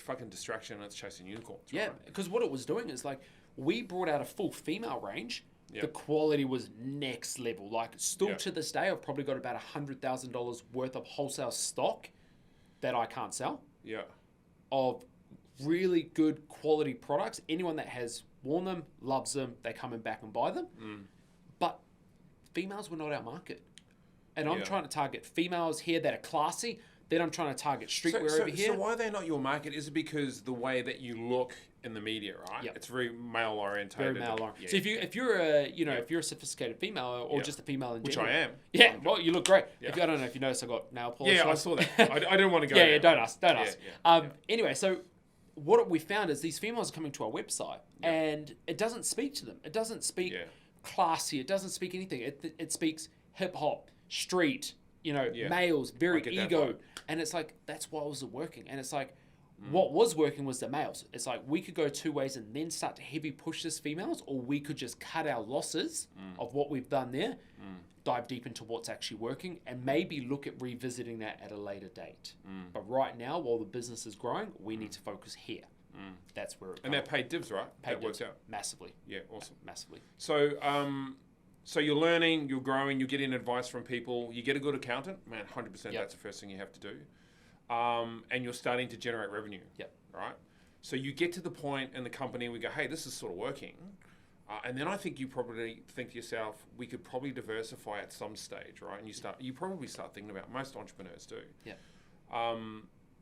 fucking distraction and it's chasing unicorns. Yeah, because what it was doing is like, we brought out a full female range. Yep. The quality was next level. Like, still to this day, I've probably got about $100,000 worth of wholesale stock that I can't sell. Yeah. Of really good quality products. Anyone that has worn them, loves them, they come back and buy them. But females were not our market. And I'm trying to target females here that are classy. Then I'm trying to target streetwear over here. So why are they not your market? Is it because the way that you look in the media, right? Yep. It's very male orientated. Very male orientated. So if you're a sophisticated female or just a female in general, which I am. Yeah, well, you look great. Yeah. I don't know if you noticed, I got nail polish. Yeah, I saw that. I didn't want to go there. Yeah, don't ask. Anyway, so what we found is these females are coming to our website and it doesn't speak to them. It doesn't speak classy. It doesn't speak anything. It speaks hip hop, street, males, very ego. And it's like, that's why wasn't working. And it's like, what was working was the males. It's like, we could go two ways and then start to heavy push this females, or we could just cut our losses of what we've done there, dive deep into what's actually working, and maybe look at revisiting that at a later date. But right now, while the business is growing, we need to focus here. That's where they're paid divs, right? Paid divs. Works out. Massively. Yeah, awesome. Massively. So, so you're learning, you're growing, you're getting advice from people. You get a good accountant, man, 100%. That's the first thing you have to do. And you're starting to generate revenue. Yep. Right? So you get to the point in the company, we go, hey, this is sort of working. And then I think you probably think to yourself, we could probably diversify at some stage, right? And you probably start thinking about, most entrepreneurs do. Yeah.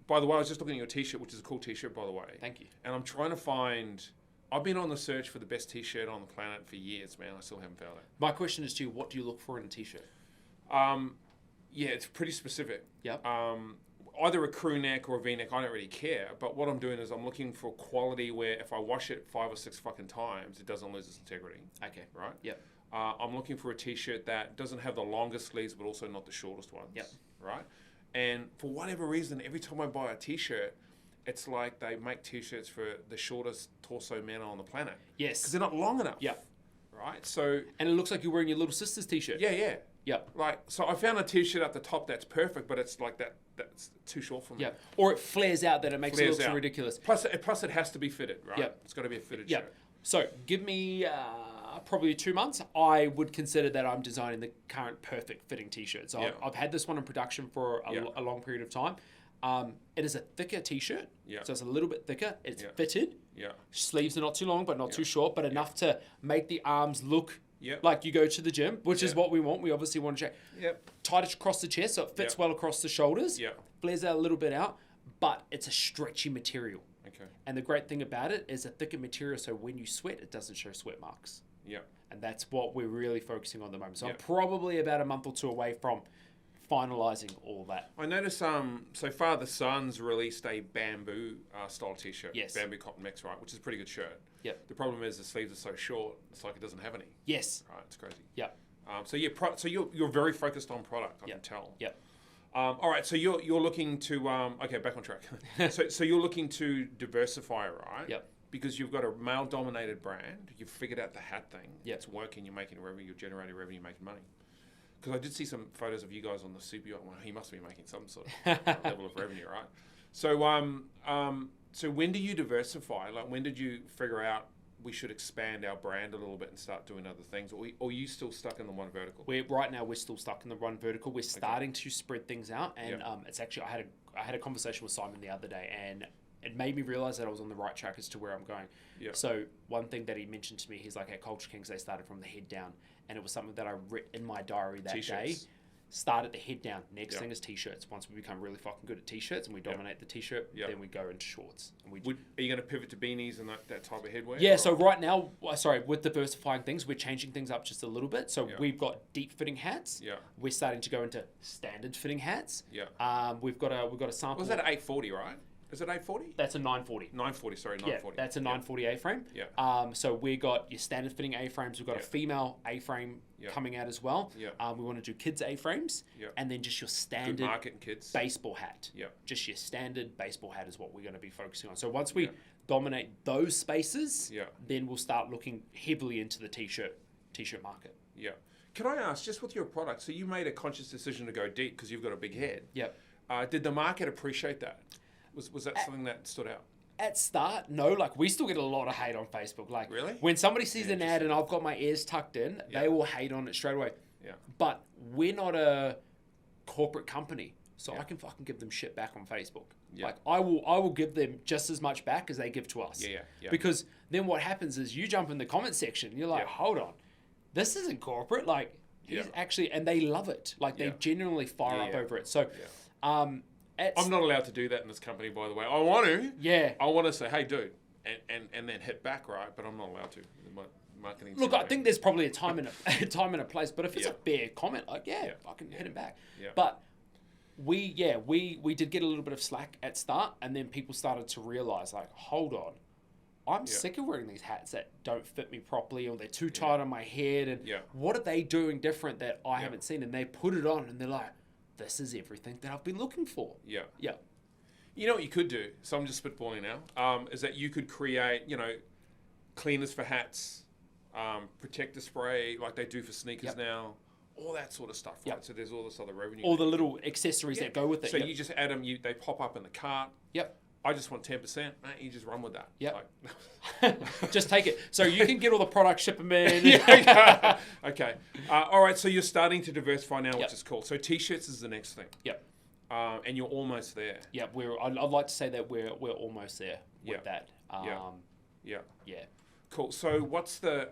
By the way, I was just looking at your t-shirt, which is a cool t-shirt, by the way. Thank you. And I'm trying to find, I've been on the search for the best t-shirt on the planet for years, man. I still haven't found it. My question is to you, what do you look for in a t-shirt? Yeah, it's pretty specific. Yep. Either a crew neck or a V-neck, I don't really care. But what I'm doing is I'm looking for quality where if I wash it 5 or 6 fucking times, it doesn't lose its integrity. Okay. Right? Yep. I'm looking for a t-shirt that doesn't have the longest sleeves, but also not the shortest ones. Yep. Right? And for whatever reason, every time I buy a t-shirt, it's like they make t-shirts for the shortest torso men on the planet. Yes. Because they're not long enough. Yeah. Right? So. And it looks like you're wearing your little sister's t-shirt. Yeah. Yep. Like, so I found a t-shirt at the top that's perfect, but it's like that's too short for me. Yeah. Or it flares out that it makes it look ridiculous. Plus it has to be fitted, right? Yep. It's got to be a fitted shirt. So give me probably 2 months. I would consider that I'm designing the current perfect fitting t-shirt. So I've had this one in production for a long period of time. It is a thicker t-shirt. Yeah. So it's a little bit thicker. It's fitted. Yeah. Sleeves are not too long, but not too short, but enough to make the arms look Yep. like you go to the gym, which is what we want. We obviously want to check. Yep. Tight across the chest, so it fits well across the shoulders. Yep. Flares out a little bit out, but it's a stretchy material. Okay. And the great thing about it is a thicker material, so when you sweat, it doesn't show sweat marks. Yeah. And that's what we're really focusing on at the moment. So I'm probably about a month or two away from finalizing all that. I noticed so Father Son's released a bamboo style t-shirt. Yes. Bamboo cotton mix, right? Which is a pretty good shirt. Yep. The problem is the sleeves are so short, it's like it doesn't have any. Yes. Right, it's crazy. Yep. So you're very focused on product, I can tell. Yep. All right, so you're looking to okay, back on track. so you're looking to diversify, right? Yep. Because you've got a male-dominated brand, you've figured out the hat thing. Yep. It's working. You're making revenue. You're generating revenue. You're making money. Because I did see some photos of you guys on the CBI. Well, he must be making some sort of level of revenue, right? So when do you diversify? Like, when did you figure out we should expand our brand a little bit and start doing other things? Or are you still stuck in the one vertical? Right now we're still stuck in the one vertical. We're starting to spread things out, and it's actually I had a conversation with Simon the other day, and it made me realize that I was on the right track as to where I'm going. Yep. So one thing that he mentioned to me, he's like, at Culture Kings, they started from the head down. And it was something that I wrote in my diary that day. Start at the head down. Next thing is t-shirts. Once we become really fucking good at t-shirts and we dominate the t-shirt, then we go into shorts. And are you going to pivot to beanies and that type of headwear? Yeah, so right now, with diversifying things, we're changing things up just a little bit. So we've got deep fitting hats. Yeah. We're starting to go into standard fitting hats. Yeah. We've got a sample. Was that an 840, right? Is it 840? That's a 940. 940. Yeah, that's a 940 A-frame. Yeah. So we got your standard fitting A-frames. We've got a female A-frame coming out as well. Yeah. We want to do kids A-frames. Yeah. And then just your standard good market in kids. Baseball hat. Yeah. Just your standard baseball hat is what we're going to be focusing on. So once we dominate those spaces, then we'll start looking heavily into the t-shirt market. Yeah. Can I ask, just with your product, so you made a conscious decision to go deep because you've got a big head. Yep. Did the market appreciate that? Was that something that stood out? At start, no. Like, we still get a lot of hate on Facebook. Like, really? When somebody sees an ad and I've got my ears tucked in, they will hate on it straight away. Yeah. But we're not a corporate company, so I can fucking give them shit back on Facebook. Yeah. Like, I will give them just as much back as they give to us. Yeah. Because then what happens is you jump in the comment section and you're like, hold on, this isn't corporate. Like, he's actually, and they love it. Like, they genuinely fire up over it. So, I'm not allowed to do that in this company, by the way. I want to. Yeah. I want to say, hey, dude, and then hit back, right? But I'm not allowed to. My marketing. Look, I think there's probably a time and a place. But if it's a bare comment, like, I can hit it back. Yeah. But we did get a little bit of slack at start, and then people started to realize, like, hold on, I'm sick of wearing these hats that don't fit me properly, or they're too tight on my head, and what are they doing different that I haven't seen? And they put it on, and they're like, this is everything that I've been looking for. Yeah. Yeah. You know what you could do? So I'm just spitballing now. Is that you could create, cleaners for hats, protector spray like they do for sneakers now, all that sort of stuff. Right? So there's all this other revenue. All the little accessories that go with it. So you just add them. They pop up in the cart. Yep. I just want 10%. You just run with that. Yep. Just take it. So you can get all the products, ship them in. Okay. All right. So you're starting to diversify now, which is cool. So t-shirts is the next thing. Yep. And you're almost there. Yeah. I'd like to say that we're almost there with that. Yeah. Cool. So what's the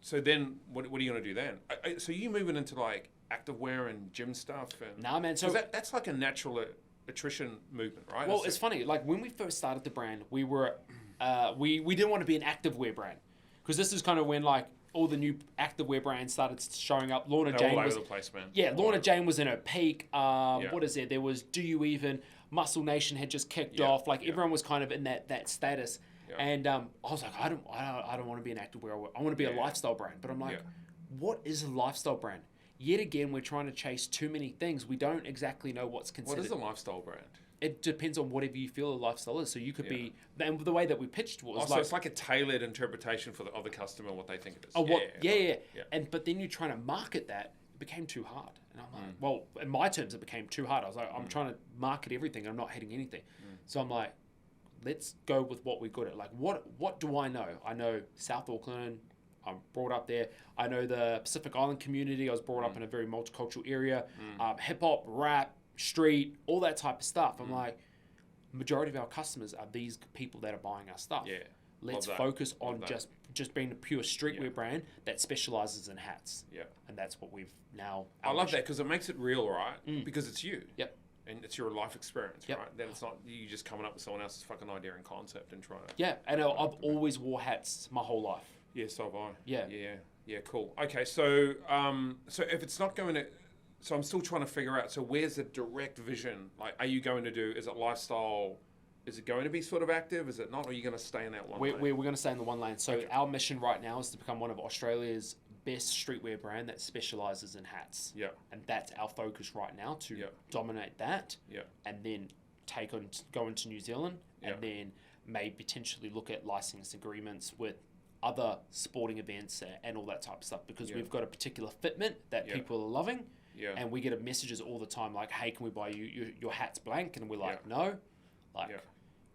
so then what are you going to do then? So you moving into like activewear and gym stuff? And nah, man. So that's like a natural attrition movement, right? Well, it's funny. Like when we first started the brand, we were we didn't want to be an activewear brand because this is kind of when like all the new activewear brands started showing up. Lorna Jane all was over the place, man. Yeah, Lorna Jane was in her peak. What is there? There was Do You Even? Muscle Nation had just kicked off. Like everyone was kind of in that status. Yeah. And I was like, I don't want to be an activewear. I want to be a lifestyle brand. But I'm like, what is a lifestyle brand? Yet again, we're trying to chase too many things. We don't exactly know what's considered. What is a lifestyle brand? It depends on whatever you feel a lifestyle is. So you could be, and the way that we pitched was so it's like a tailored interpretation for the other customer, what they think it is. Oh, but then you're trying to market that. It became too hard. And I'm like, well, in my terms, it became too hard. I was like, I'm trying to market everything. I'm not hitting anything. So I'm like, let's go with what we're good at. Like, what do I know? I know South Auckland. I'm brought up there. I know the Pacific Island community. I was brought up in a very multicultural area. Hip hop, rap, street, all that type of stuff. I'm like, majority of our customers are these people that are buying our stuff. Yeah. Let's focus on just being a pure streetwear brand that specializes in hats. Yeah. And that's what we've now. I love that because it makes it real, right? Because it's you. Yep. And it's your life experience, right? Then it's not you just coming up with someone else's fucking idea and concept and trying to... Yeah, and I've always wore hats my whole life. Yeah, so have I. Yeah. Yeah, cool. Okay, so so if it's not going to... So I'm still trying to figure out, so where's the direct vision? Like, are you going to do... Is it lifestyle... Is it going to be sort of active? Is it not? Or are you going to stay in that one lane? We're going to stay in the one lane. So our mission right now is to become one of Australia's best streetwear brand that specializes in hats. Yeah. And that's our focus right now, to dominate that. Yeah. And then go into New Zealand, and then may potentially look at license agreements with other sporting events and all that type of stuff, because we've got a particular fitment that people are loving. Yeah. And we get messages all the time like, hey, can we buy your hat's blank? And we're like, no.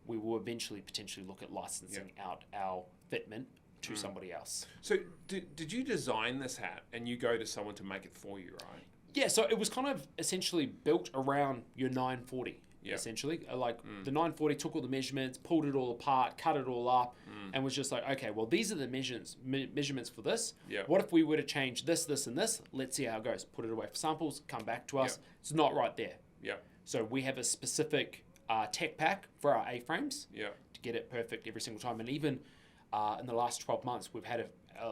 We will eventually potentially look at licensing out our fitment to somebody else. So did you design this hat and you go to someone to make it for you, right? Yeah, so it was kind of essentially built around your 940, essentially. The 940 took all the measurements, pulled it all apart, cut it all up, and was just like, okay, well, these are the measurements for this. Yeah. What if we were to change this, this, and this? Let's see how it goes. Put it away for samples, come back to us. It's not right there. Yeah. So we have a specific... tech pack for our A-frames to get it perfect every single time. And even in the last 12 months, we've had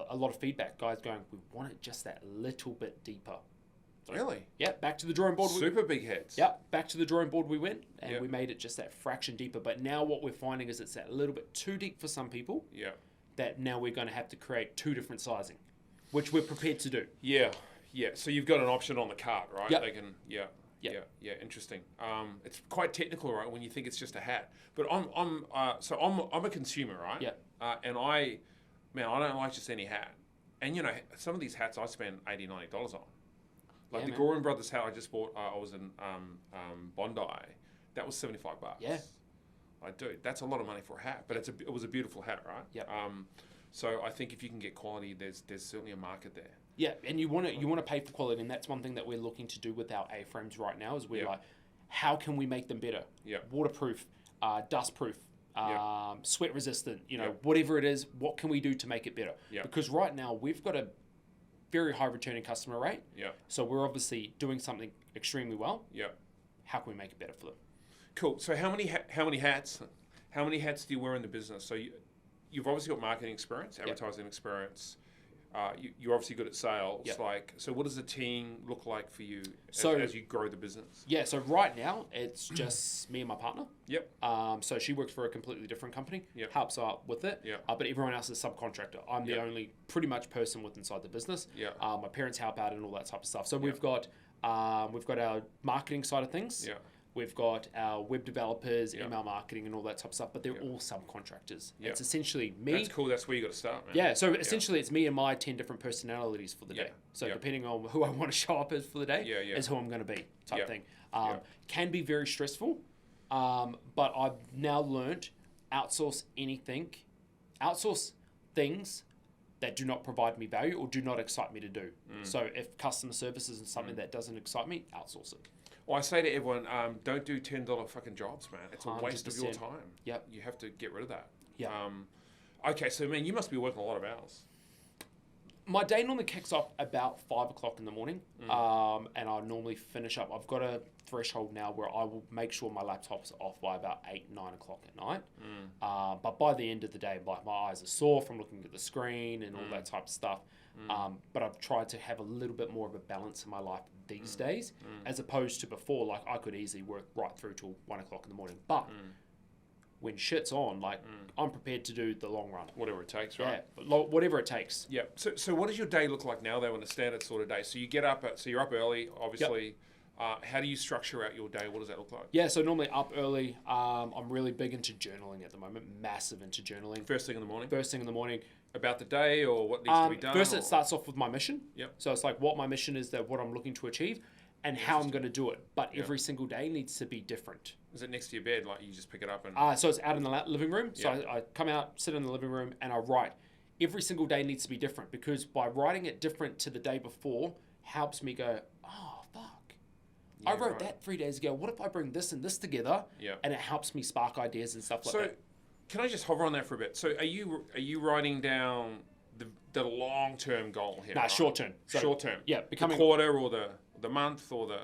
a lot of feedback. Guys going, we want it just that little bit deeper. Really? Yeah, back to the drawing board. Super big heads. Yeah, back to the drawing board we went, and we made it just that fraction deeper. But now what we're finding is it's that little bit too deep for some people. Yeah. That now we're going to have to create 2 different sizing, which we're prepared to do. Yeah, yeah. So you've got an option on the cart, right? They can, Yeah, interesting. It's quite technical, right? When you think it's just a hat, but I'm a consumer, right? Yeah. And I don't like just any hat. And some of these hats I spend $80, $90 on. Like the Gorham Brothers hat I just bought. I was in Bondi. That was $75. Yeah. That's a lot of money for a hat, but it was a beautiful hat, right? Yeah. So I think if you can get quality, there's certainly a market there. Yeah, and you want to pay for quality, and that's one thing that we're looking to do with our A-frames right now. Is we're like, how can we make them better? Yeah. Waterproof, dustproof, sweat resistant. Whatever it is, what can we do to make it better? Yeah. Because right now we've got a very high returning customer rate. Yeah. So we're obviously doing something extremely well. Yeah. How can we make it better for them? Cool. So how many hats do you wear in the business? So you've obviously got marketing experience, advertising experience. You're obviously good at sales. Yep. So what does the team look like for you as you grow the business? Yeah, so right now it's just me and my partner. Yep. So she works for a completely different company. Yep. Helps out with it. Yep. But everyone else is subcontractor. I'm the only pretty much person with inside the business. Yep. My parents help out and all that type of stuff. So we've got our marketing side of things. Yeah. We've got our web developers, email marketing, and all that type of stuff, but they're all subcontractors. Yep. It's essentially me. That's cool. That's where you got to start, man. Yeah. So essentially, it's me and my 10 different personalities for the day. So depending on who I want to show up as for the day, is who I'm going to be, type thing. Can be very stressful, but I've now learned outsource things that do not provide me value or do not excite me to do. So if customer service isn't something that doesn't excite me, outsource it. Well, I say to everyone, don't do $10 fucking jobs, man. It's a waste of your time. Yep. You have to get rid of that. Yeah. Okay, so man, you must be working a lot of hours. My day normally kicks off about 5 o'clock in the morning, and I normally finish up. I've got a threshold now where I will make sure my laptop's off by about 8, 9 o'clock at night. But by the end of the day, like my eyes are sore from looking at the screen and all that type of stuff. But I've tried to have a little bit more of a balance in my life these days, as opposed to before. Like I could easily work right through till 1 o'clock in the morning, but when shit's on, like I'm prepared to do the long run, whatever it takes, right? Yeah, whatever it takes. Yeah. So what does your day look like now, though, in a standard sort of day? So you get up, so you're up early, obviously. Yep. How do you structure out your day? What does that look like? Yeah, so normally up early. I'm really big into journaling at the moment. Massive into journaling. First thing in the morning. First thing in the morning. About the day or what needs to be done? First, it starts off with my mission. Yep. So it's like what my mission is, that what I'm looking to achieve, and how I'm going to do it. But every single day needs to be different. Is it next to your bed? Like you just pick it up and... So it's out in the living room. So I come out, sit in the living room, and I write. Every single day needs to be different, because by writing it different to the day before helps me go, oh, fuck. Yeah, I wrote that 3 days ago. What if I bring this and this together? Yeah. And it helps me spark ideas and stuff like that. Can I just hover on that for a bit? So are you writing down the long-term goal here? Nah, short-term. So, short-term. Yeah. Becoming the quarter or the month or the...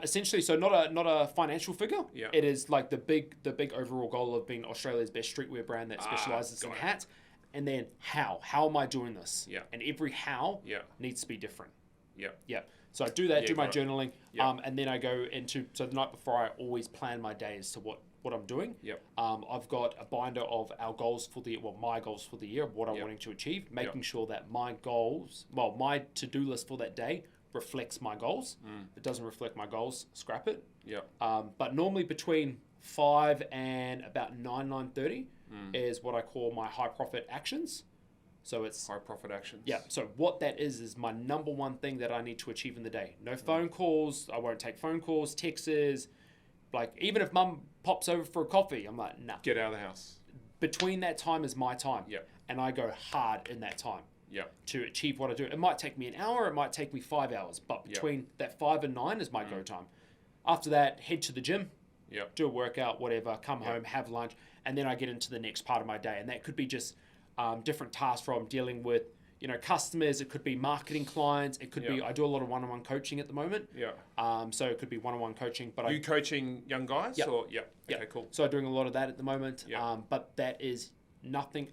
essentially, so not a financial figure. Yeah. It is like the big overall goal of being Australia's best streetwear brand that specialises in hats. and then how am I doing this? Yeah. And every how needs to be different. Yeah. Yeah. So I do that, do my journaling, and then I go into, so the night before I always plan my day as to what I'm doing. Yep. I've got a binder of our goals for the, my goals for the year, of what I'm wanting to achieve, making sure that my goals, my to-do list for that day reflects my goals. If it doesn't reflect my goals, scrap it. Yeah. But normally between 5 and about 9:30 is what I call my high profit actions. So it's high profit actions. Yeah. So what that is my number one thing that I need to achieve in the day. No phone calls. I won't take phone calls, texts. Like, even if mum pops over for a coffee, I'm like, nah. Get out of the house. Between that time is my time. Yeah. And I go hard in that time. Yeah. To achieve what I do. It might take me an hour. It might take me 5 hours. But between that 5 and 9 is my go time. After that, head to the gym. Yeah. Do a workout, whatever. Come home, have lunch, and then I get into the next part of my day. And that could be just different tasks, from dealing with customers. It could be marketing clients. It could be, I do a lot of one-on-one coaching at the moment. Yeah. So it could be one-on-one coaching. But you coaching young guys? Yep. Or Okay, cool. So I'm doing a lot of that at the moment. Yep. But that is nothing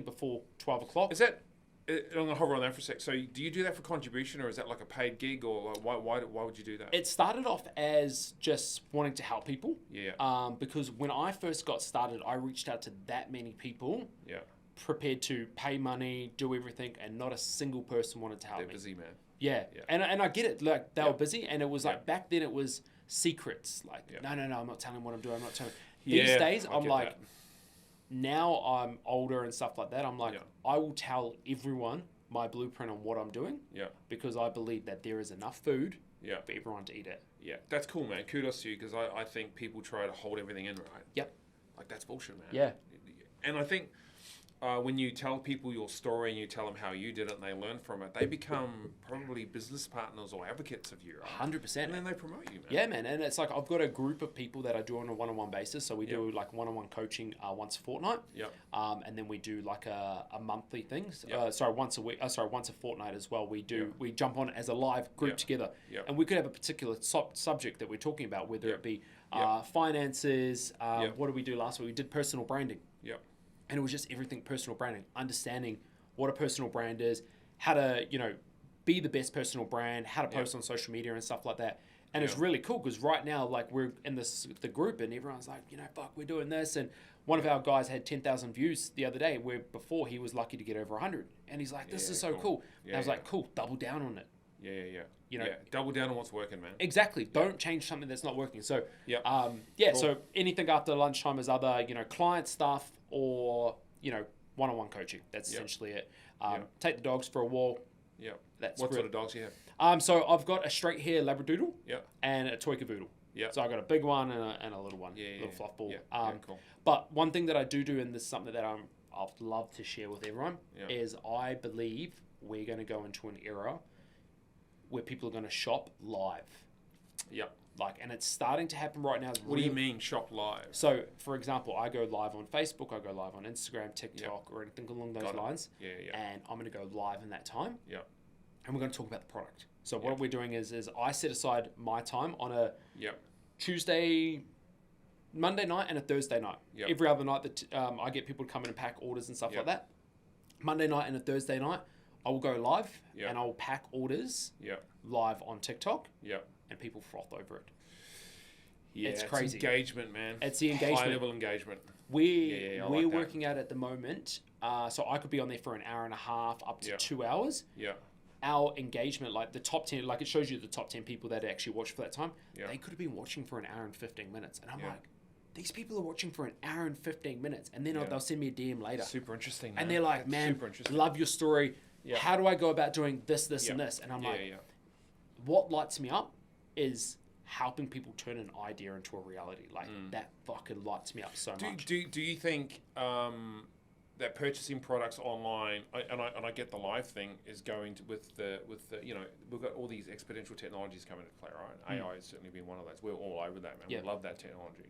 before 12 o'clock. Is that, I'm going to hover on that for a sec. So do you do that for contribution, or is that like a paid gig, or why would you do that? It started off as just wanting to help people. Yeah. Because when I first got started, I reached out to that many people. Yeah. Prepared to pay money, do everything, and not a single person wanted to help me. They're busy, man. Yeah. And I get it. Like, they were busy, and it was like, back then it was secrets. Like, no, I'm not telling what I'm doing. I'm not telling. These days, I'm like, now I'm older and stuff like that. I'm like, I will tell everyone my blueprint on what I'm doing. Yeah. Because I believe that there is enough food for everyone to eat it. Yeah. That's cool, man. Kudos to you, because I think people try to hold everything in, right? Yep. Like, that's bullshit, man. Yeah. And I think when you tell people your story and you tell them how you did it and they learn from it, they become probably business partners or advocates of you, right? 100%. And then they promote you, man. Yeah, man. And it's like, I've got a group of people that I do on a one-on-one basis. So we do like one-on-one coaching once a fortnight. Yep. And then we do like a monthly thing. Yep. Once a week. Once a fortnight as well. We jump on as a live group together. Yep. And we could have a particular subject that we're talking about, whether it be finances. What did we do last week? We did personal branding. Yep. And it was just everything personal branding, understanding what a personal brand is, how to, be the best personal brand, how to post on social media and stuff like that. And it's really cool, because right now, like, we're in the group and everyone's like, fuck, we're doing this. And one of our guys had 10,000 views the other day, where before he was lucky to get over 100. And he's like, this is so cool. And I was like, cool, double down on it. Yeah. Double down on what's working, man. Exactly. Don't change something that's not working. So, cool. So anything after lunchtime is either, client stuff or, one-on-one coaching. That's essentially it. Take the dogs for a walk. Yeah. What sort of dogs do you have? So I've got a straight hair Labradoodle. Yeah. And a Toy Cavoodle. Yeah. So I got a big one and a little one. Little fluff ball. Yeah. Cool. But one thing that I do, and this is something that I'd love to share with everyone, is I believe we're going to go into an era where people are going to shop live. Yep. Like, and it's starting to happen right now. What do you mean shop live? So, for example, I go live on Facebook, I go live on Instagram, TikTok, or anything along those lines. Yeah. And I'm going to go live in that time. Yeah. And we're going to talk about the product. So what we're doing is I set aside my time on a Monday night and a Thursday night. Yep. Every other night that I get people to come in and pack orders and stuff like that. Monday night and a Thursday night, I will go live and I will pack orders live on TikTok. And people froth over it. Yeah, it's crazy. It's engagement, man. It's the engagement. High level engagement. We're working out at the moment. So I could be on there for an hour and a half up to 2 hours. Yeah. Our engagement, like the top 10, like it shows you the top 10 people that actually watch for that time. Yeah. They could have been watching for an hour and 15 minutes. And I'm like, these people are watching for an hour and 15 minutes. And then they'll send me a DM later. Super interesting, man. And they're like, man, love your story. Yeah. How do I go about doing this, and this? And I'm what lights me up is helping people turn an idea into a reality. Like that fucking lights me up so much. Do you think that purchasing products online, and I get the live thing, is going to with the we've got all these exponential technologies coming into play, right? AI has certainly been one of those. We're all over that, man. We love that technology.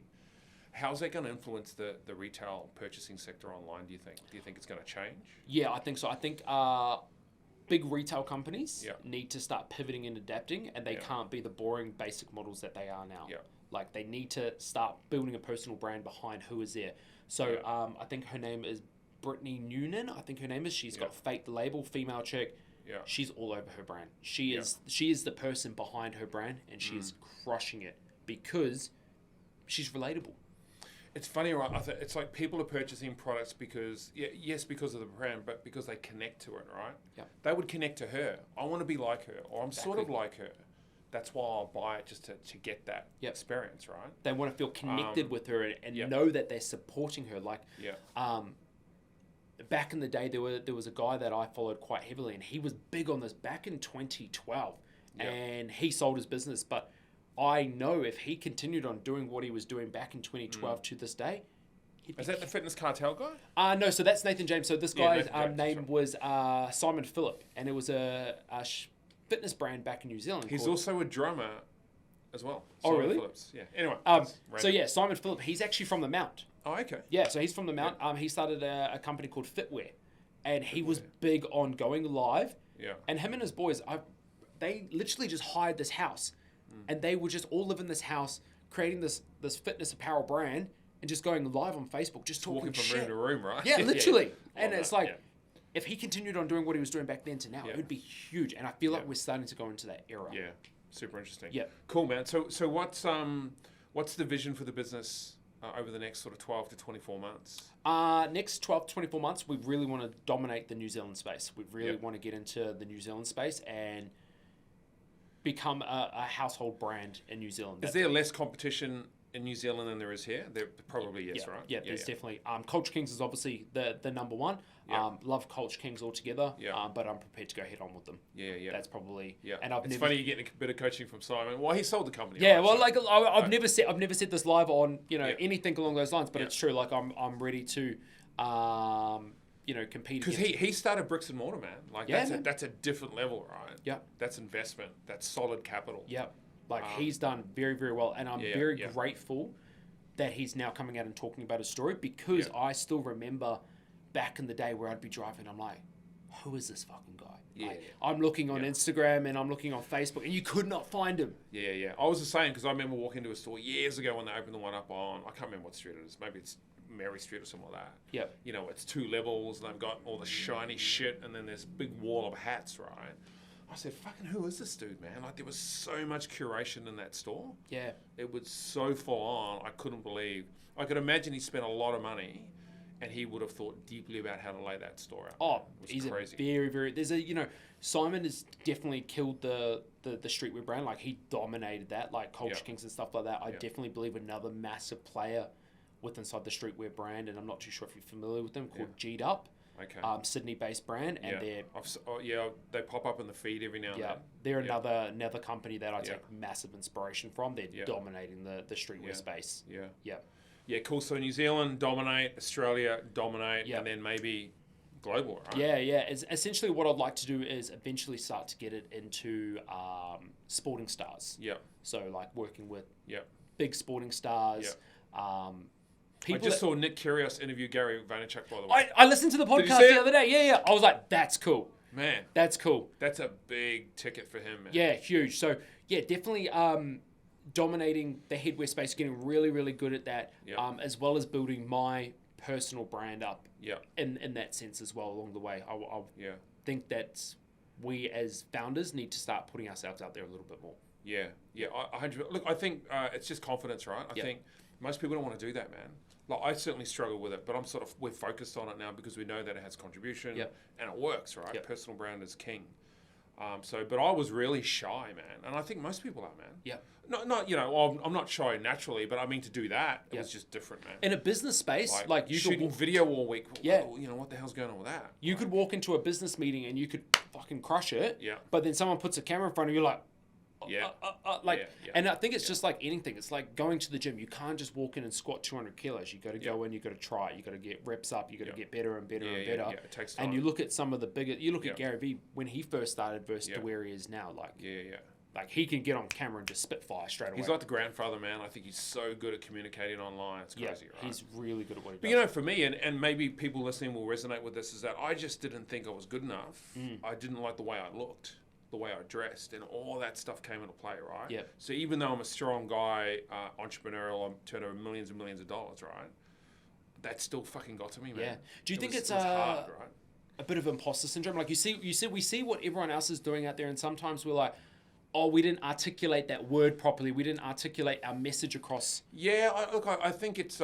How's that going to influence the retail purchasing sector online, do you think? Do you think it's going to change? Yeah, I think so. I think big retail companies need to start pivoting and adapting, and they can't be the boring basic models that they are now. Like, they need to start building a personal brand behind who is there. So I think her name is Brittany Noonan, I think her name is. She's got Fate the Label, female chick. Yeah. She's all over her brand. She is the person behind her brand, and she is crushing it because she's relatable. It's funny, right? It's like people are purchasing products because, because of the brand, but because they connect to it, right? Yeah. They would connect to her. I want to be like her, or I'm sort of like her. That's why I'll buy it, just to get that experience, right? They want to feel connected with her and know that they're supporting her. Like, back in the day, there was a guy that I followed quite heavily, and he was big on this back in 2012, and he sold his business. But I know if he continued on doing what he was doing back in 2012 to this day, is that the fitness cartel guy? No, so that's Nathan James. So this guy's name was Simon Phillip, and it was a fitness brand back in New Zealand. He's also a drummer as well. Simon really? Phillips. Yeah. Anyway. Simon Phillip, he's actually from the Mount. Oh, okay. Yeah, so he's from the Mount. He started a company called Fitwear, and he was big on going live. Yeah. And him and his boys, they literally just hired this house, and they would just all live in this house, creating this fitness apparel brand, and just going live on Facebook, just talking walking from shit. room to room, right? Yeah, literally. And it's like, if he continued on doing what he was doing back then to now, it would be huge. And I feel like we're starting to go into that era. Yeah, super interesting. Yeah. Cool, man. So what's the vision for the business over the next sort of 12 to 24 months? Next 12 to 24 months, we really want to dominate the New Zealand space. We really want to get into the New Zealand space and become a household brand in New Zealand. Is there less competition in New Zealand than there is here? There probably is, right? Yeah, there's definitely. Culture Kings is obviously the number one. Love Culture Kings altogether, but I'm prepared to go head on with them. Yeah. That's probably. Yeah. And it's funny you're getting a bit of coaching from Simon. Well, he sold the company. Yeah, right? I've never said this live on anything along those lines, but it's true. Like I'm ready to compete. Because he started bricks and mortar, man. Like that's a different level, right? Yeah. That's investment. That's solid capital. Yeah. Like he's done very, very well, and I'm very grateful that he's now coming out and talking about his story, because I still remember back in the day where I'd be driving, I'm like, who is this fucking guy? I'm looking on Instagram and I'm looking on Facebook, and you could not find him. Yeah. I was the same, because I remember walking into a store years ago when they opened the one up on, I can't remember what street it is, maybe it's Mary Street or something like that. Yeah. It's 2 levels, and they've got all the shiny shit, and then there's a big wall of hats, right? I said, fucking who is this dude, man? Like, there was so much curation in that store. Yeah. It was so full on, I couldn't believe. I could imagine he spent a lot of money, and he would have thought deeply about how to lay that store out. Oh, he's crazy. Very, very... There's Simon has definitely killed the streetwear brand. Like, he dominated that, like Culture Kings and stuff like that. I definitely believe another massive player inside the streetwear brand, and I'm not too sure if you're familiar with them, called G'd Up. Okay. Sydney-based brand, and they're they pop up in the feed every now and then. They're another company that I take massive inspiration from. They're dominating the streetwear space. Yeah, cool. So New Zealand dominate, Australia dominate, and then maybe global, right? Yeah. It's essentially what I'd like to do is eventually start to get it into sporting stars. Yeah. So like working with big sporting stars. I just saw Nick Kyrgios interview Gary Vaynerchuk, by the way. I listened to the podcast the other day. Yeah. I was like, that's cool. Man. That's cool. That's a big ticket for him, man. Yeah, huge. So, definitely dominating the headwear space, getting really, really good at that, as well as building my personal brand up in that sense as well along the way. I think that we as founders need to start putting ourselves out there a little bit more. Yeah. 100%. Look, I think it's just confidence, right? I think most people don't want to do that, man. Like, I certainly struggle with it, but we're focused on it now because we know that it has contribution and it works, right? Personal brand is king. But I was really shy, man. And I think most people are, man. Yeah. I'm not shy naturally, but I mean, to do that, it was just different, man. In a business space, like you shooting video all week. What the hell's going on with that? You could walk into a business meeting and you could fucking crush it. Yeah. But then someone puts a camera in front of you, like, and I think it's just like anything. It's like going to the gym. You can't just walk in and squat 200 kilos. You got to go in. You got to try it. You got to get reps up. You got to get better and better and better. Yeah. It takes time. And you look at some of the bigger. You look at Gary Vee when he first started versus to where he is now. Like like he can get on camera and just spit fire straight away. He's like the grandfather, man. I think he's so good at communicating online. It's crazy, right? He's really good at what he does. But for me, and maybe people listening will resonate with this, is that I just didn't think I was good enough. I didn't like the way I looked, the way I dressed, and all that stuff came into play, right? Yeah. So even though I'm a strong guy, entrepreneurial, I'm turning over millions and millions of dollars, right? that still fucking got to me, man. Yeah. Do you think it's hard, right? A bit of imposter syndrome? Like we see what everyone else is doing out there, and sometimes we're like, oh, we didn't articulate that word properly. We didn't articulate our message across. Yeah, I think it's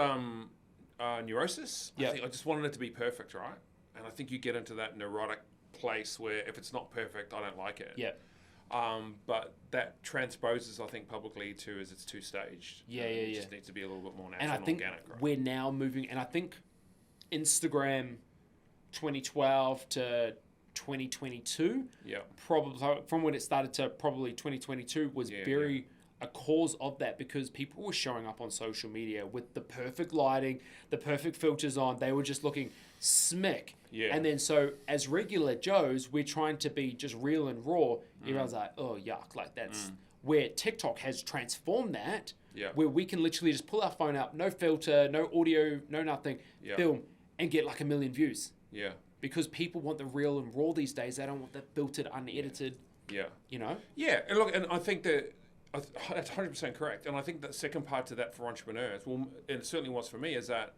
neurosis. Yeah. I just wanted it to be perfect, right? And I think you get into that neurotic place where if it's not perfect, I don't like it. Yeah. But that transposes, I think, publicly to as it's two-staged. It just needs to be a little bit more natural and organic, right? We're now moving, and I think Instagram 2012 to 2022, probably from when it started to probably 2022 was a cause of that, because people were showing up on social media with the perfect lighting, the perfect filters on. They were just looking smick. Yeah. And then so as regular Joes, we're trying to be just real and raw. Everyone's like, oh, yuck. Like that's where TikTok has transformed that, where we can literally just pull our phone up, no filter, no audio, no nothing, film, and get like 1 million views. Yeah. Because people want the real and raw these days. They don't want the filtered, unedited. Yeah. You know? Yeah. And look, and I think that that's 100% correct. And I think the second part to that for entrepreneurs, well, and it certainly was for me, is that,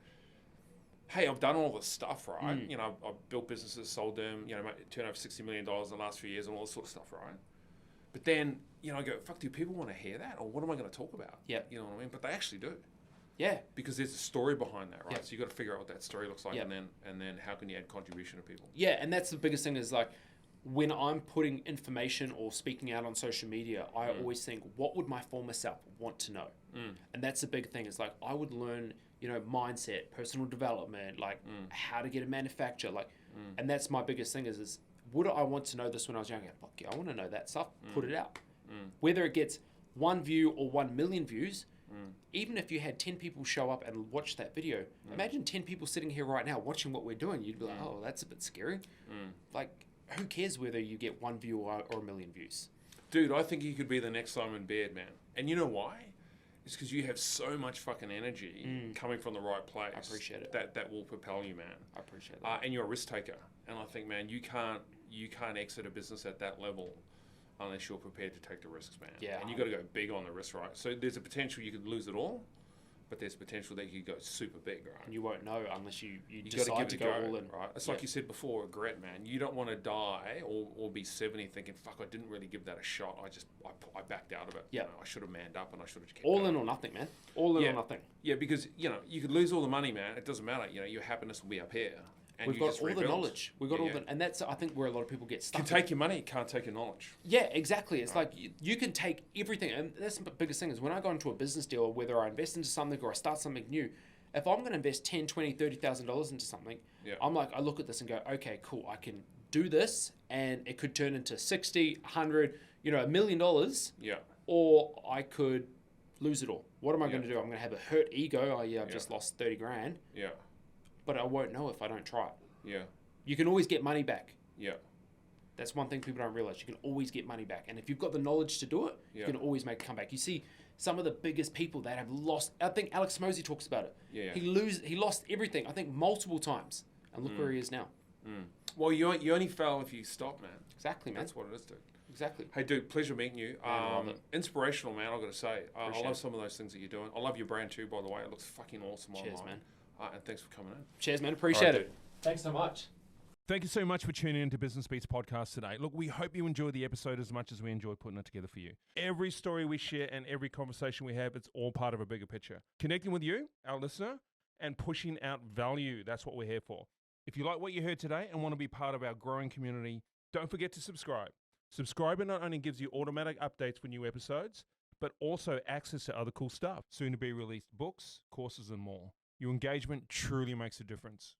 hey, I've done all this stuff, right? You know, I've built businesses, sold them, you know, turned over $60 million in the last few years and all this sort of stuff, right? But then, you know, I go, fuck, do people want to hear that? Or what am I going to talk about? Yeah. You know what I mean? But they actually do. Yeah. Because there's a story behind that, right? So you got to figure out what that story looks like, and then how can you add contribution to people? Yeah, and that's the biggest thing is like, when I'm putting information or speaking out on social media, I always think, what would my former self want to know? And that's the big thing. It's like, I would learn, you know, mindset, personal development, like how to get a manufacturer, like, and that's my biggest thing is would I want to know this when I was younger? Fuck yeah, I want to know that stuff. Put it out. Whether it gets 1 view or 1 million views, even if you had 10 people show up and watch that video, imagine 10 people sitting here right now watching what we're doing. You'd be like, oh, that's a bit scary. Like, who cares whether you get 1 view or 1 million views? Dude, I think you could be the next Simon Baird, man. And you know why? It's because you have so much fucking energy coming from the right place. I appreciate it. That will propel you, man. I appreciate that. And you're a risk taker. And I think, man, you can't exit a business at that level unless you're prepared to take the risks, man. Yeah. And you got to go big on the risk, right? So there's a potential you could lose it all, but there's potential that you could go super big, right? And you won't know unless you decide to go all in. Right? It's like you said before, regret, man. You don't want to die or be 70 thinking, fuck, I didn't really give that a shot. I backed out of it. Yeah. You know, I should have manned up and I should have kept all going. in or nothing, man. All in or nothing. Yeah, because, you know, you could lose all the money, man. It doesn't matter. You know, your happiness will be up here. And we've got all the knowledge. We've got all the, and that's, I think, where a lot of people get stuck. You can take your money, can't take your knowledge. Yeah, exactly. It's like you can take everything, and that's the biggest thing is when I go into a business deal, or whether I invest into something or I start something new, if I'm going to invest $10,000, $20,000, $30,000 into something, I'm like, I look at this and go, okay, cool, I can do this, and it could turn into 60, 100, you know, $1 million. Yeah. Or I could lose it all. What am I going to do? I'm going to have a hurt ego. Oh yeah, I've just lost 30 grand. Yeah. But I won't know if I don't try it. Yeah. You can always get money back. Yeah. That's one thing people don't realize. You can always get money back. And if you've got the knowledge to do it, you can always make a comeback. You see some of the biggest people that have lost, I think Alex Mosey talks about it. Yeah. He lost everything, I think multiple times. And look where he is now. Well, you only fail if you stop, man. Exactly, man. That's what it is, dude. Exactly. Hey, dude, pleasure meeting you. Inspirational, man, I've got to say. I love some of those things that you're doing. I love your brand too, by the way. It looks fucking awesome online. Cheers, man. And thanks for coming in. Cheers, man. Appreciate it. Thanks so much. Thank you so much for tuning in to Business Beats Podcast today. Look, we hope you enjoyed the episode as much as we enjoyed putting it together for you. Every story we share and every conversation we have, it's all part of a bigger picture. Connecting with you, our listener, and pushing out value. That's what we're here for. If you like what you heard today and want to be part of our growing community, don't forget to subscribe. Subscribing not only gives you automatic updates for new episodes, but also access to other cool stuff. Soon to be released books, courses, and more. Your engagement truly makes a difference,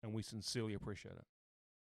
and we sincerely appreciate it.